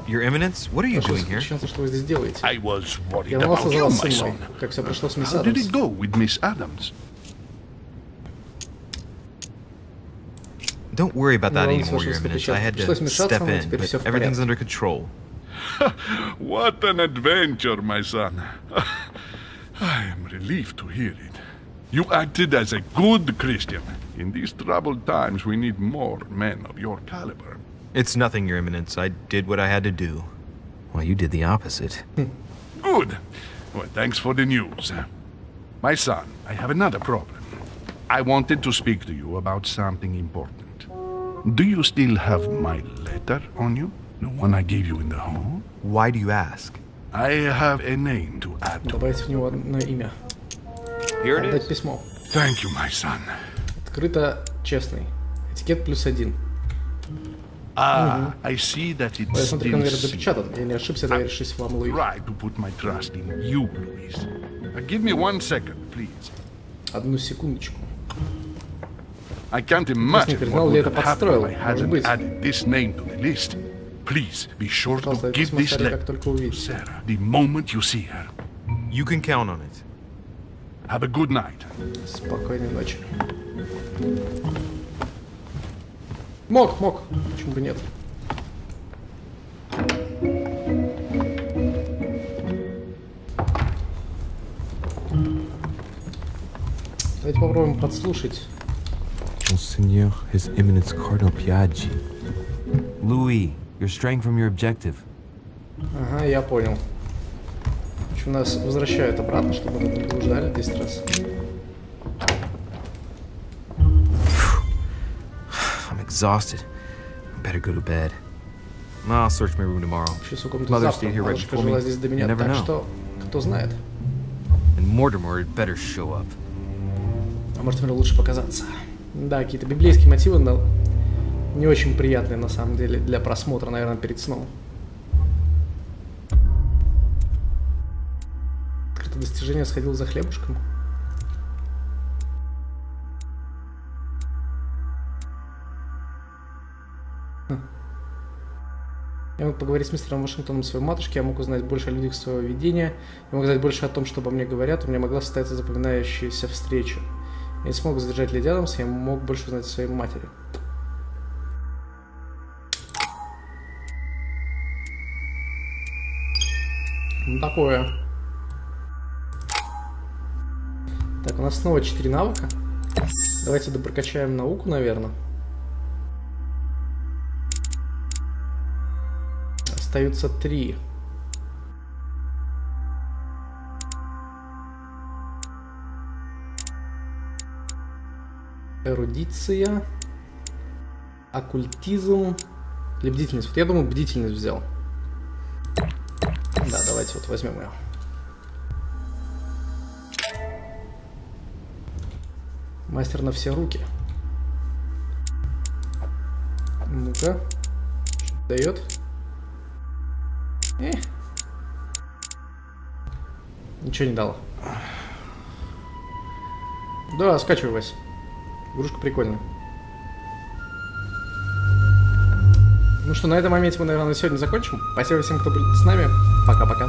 Your Eminence, what are you doing here? Что вы здесь делаете? I was worried Я волновался about за you, вас, my сын мой. son. Как все прошло с мисс How did Адамс? it go with Miss Adams? Don't worry about that anymore, Your Eminence. I had to step in, but everything's under control. What an adventure, my son. I am relieved to hear it. You acted as a good Christian. In these troubled times, we need more men of your caliber. It's nothing, Your Eminence. I did what I had to do. Well, you did the opposite. Good. Well, thanks for the news. My son, I have another problem. I wanted to speak to you about something important. Do you still have my letter on you? The one I gave you in the hall? Why do you ask? I have a name to add to. Добавить в него одно имя. Here it Отдать is. письмо. Thank you, my son. Открыто честный. Этикет +1. I see that it's Я смотрю, still конверт sealed. запечатан. Я не ошибся, доверившись вам, Луи. Try to put my trust in you, Louis. Give me 1 second, please. Одну секундочку. I can't imagine признал what ли would это have happened подстроил. if I Может hadn't быть. added this name to the list. Please be sure Пожалуйста, to give письмо this Саре, как letter только to увидите. Sarah the moment you see her. You can count on it. Have a good night. Спокойной ночи. Мог. Почему бы нет? Давайте попробуем подслушать. Monseigneur, His Eminence Cardinal Piaggi. Louis, you're straying from your objective. Ага, я понял. В общем, нас возвращают обратно, чтобы мы не блуждали 10 раз. I'm exhausted. I better go to bed. I'll search my room tomorrow. Сейчас у комнаты Mother завтра. stayed here right Бабушка before жила me. здесь до You меня, never так know. что кто знает. And Mortimer had better show up. А может, мне лучше показаться. Да, какие-то библейские мотивы, но не очень приятные на самом деле для просмотра, наверное, перед сном. это достижение сходил за хлебушком. Я мог поговорить с мистером Вашингтоном, своей матушке, я мог узнать больше о людях своего видения, я мог знать больше о том, что обо мне говорят, у меня могла состояться запоминающаяся встреча. Я не смог задержать Леди Адамс, я мог больше узнать о своей матери. Ну, такое. Так, у нас снова 4 навыка. Давайте допрокачаем науку, наверное. Остаются 3. Эрудиция. Оккультизм. Или бдительность. Вот я думаю, бдительность взял. Да, давайте вот возьмем ее. Мастер на все руки. Ну-ка. Что дает? Ничего не дало. Да, скачивай, Вась. Игрушка прикольная. Ну что, на этом моменте мы, наверное, на сегодня закончим. Спасибо всем, кто был с нами. Пока-пока.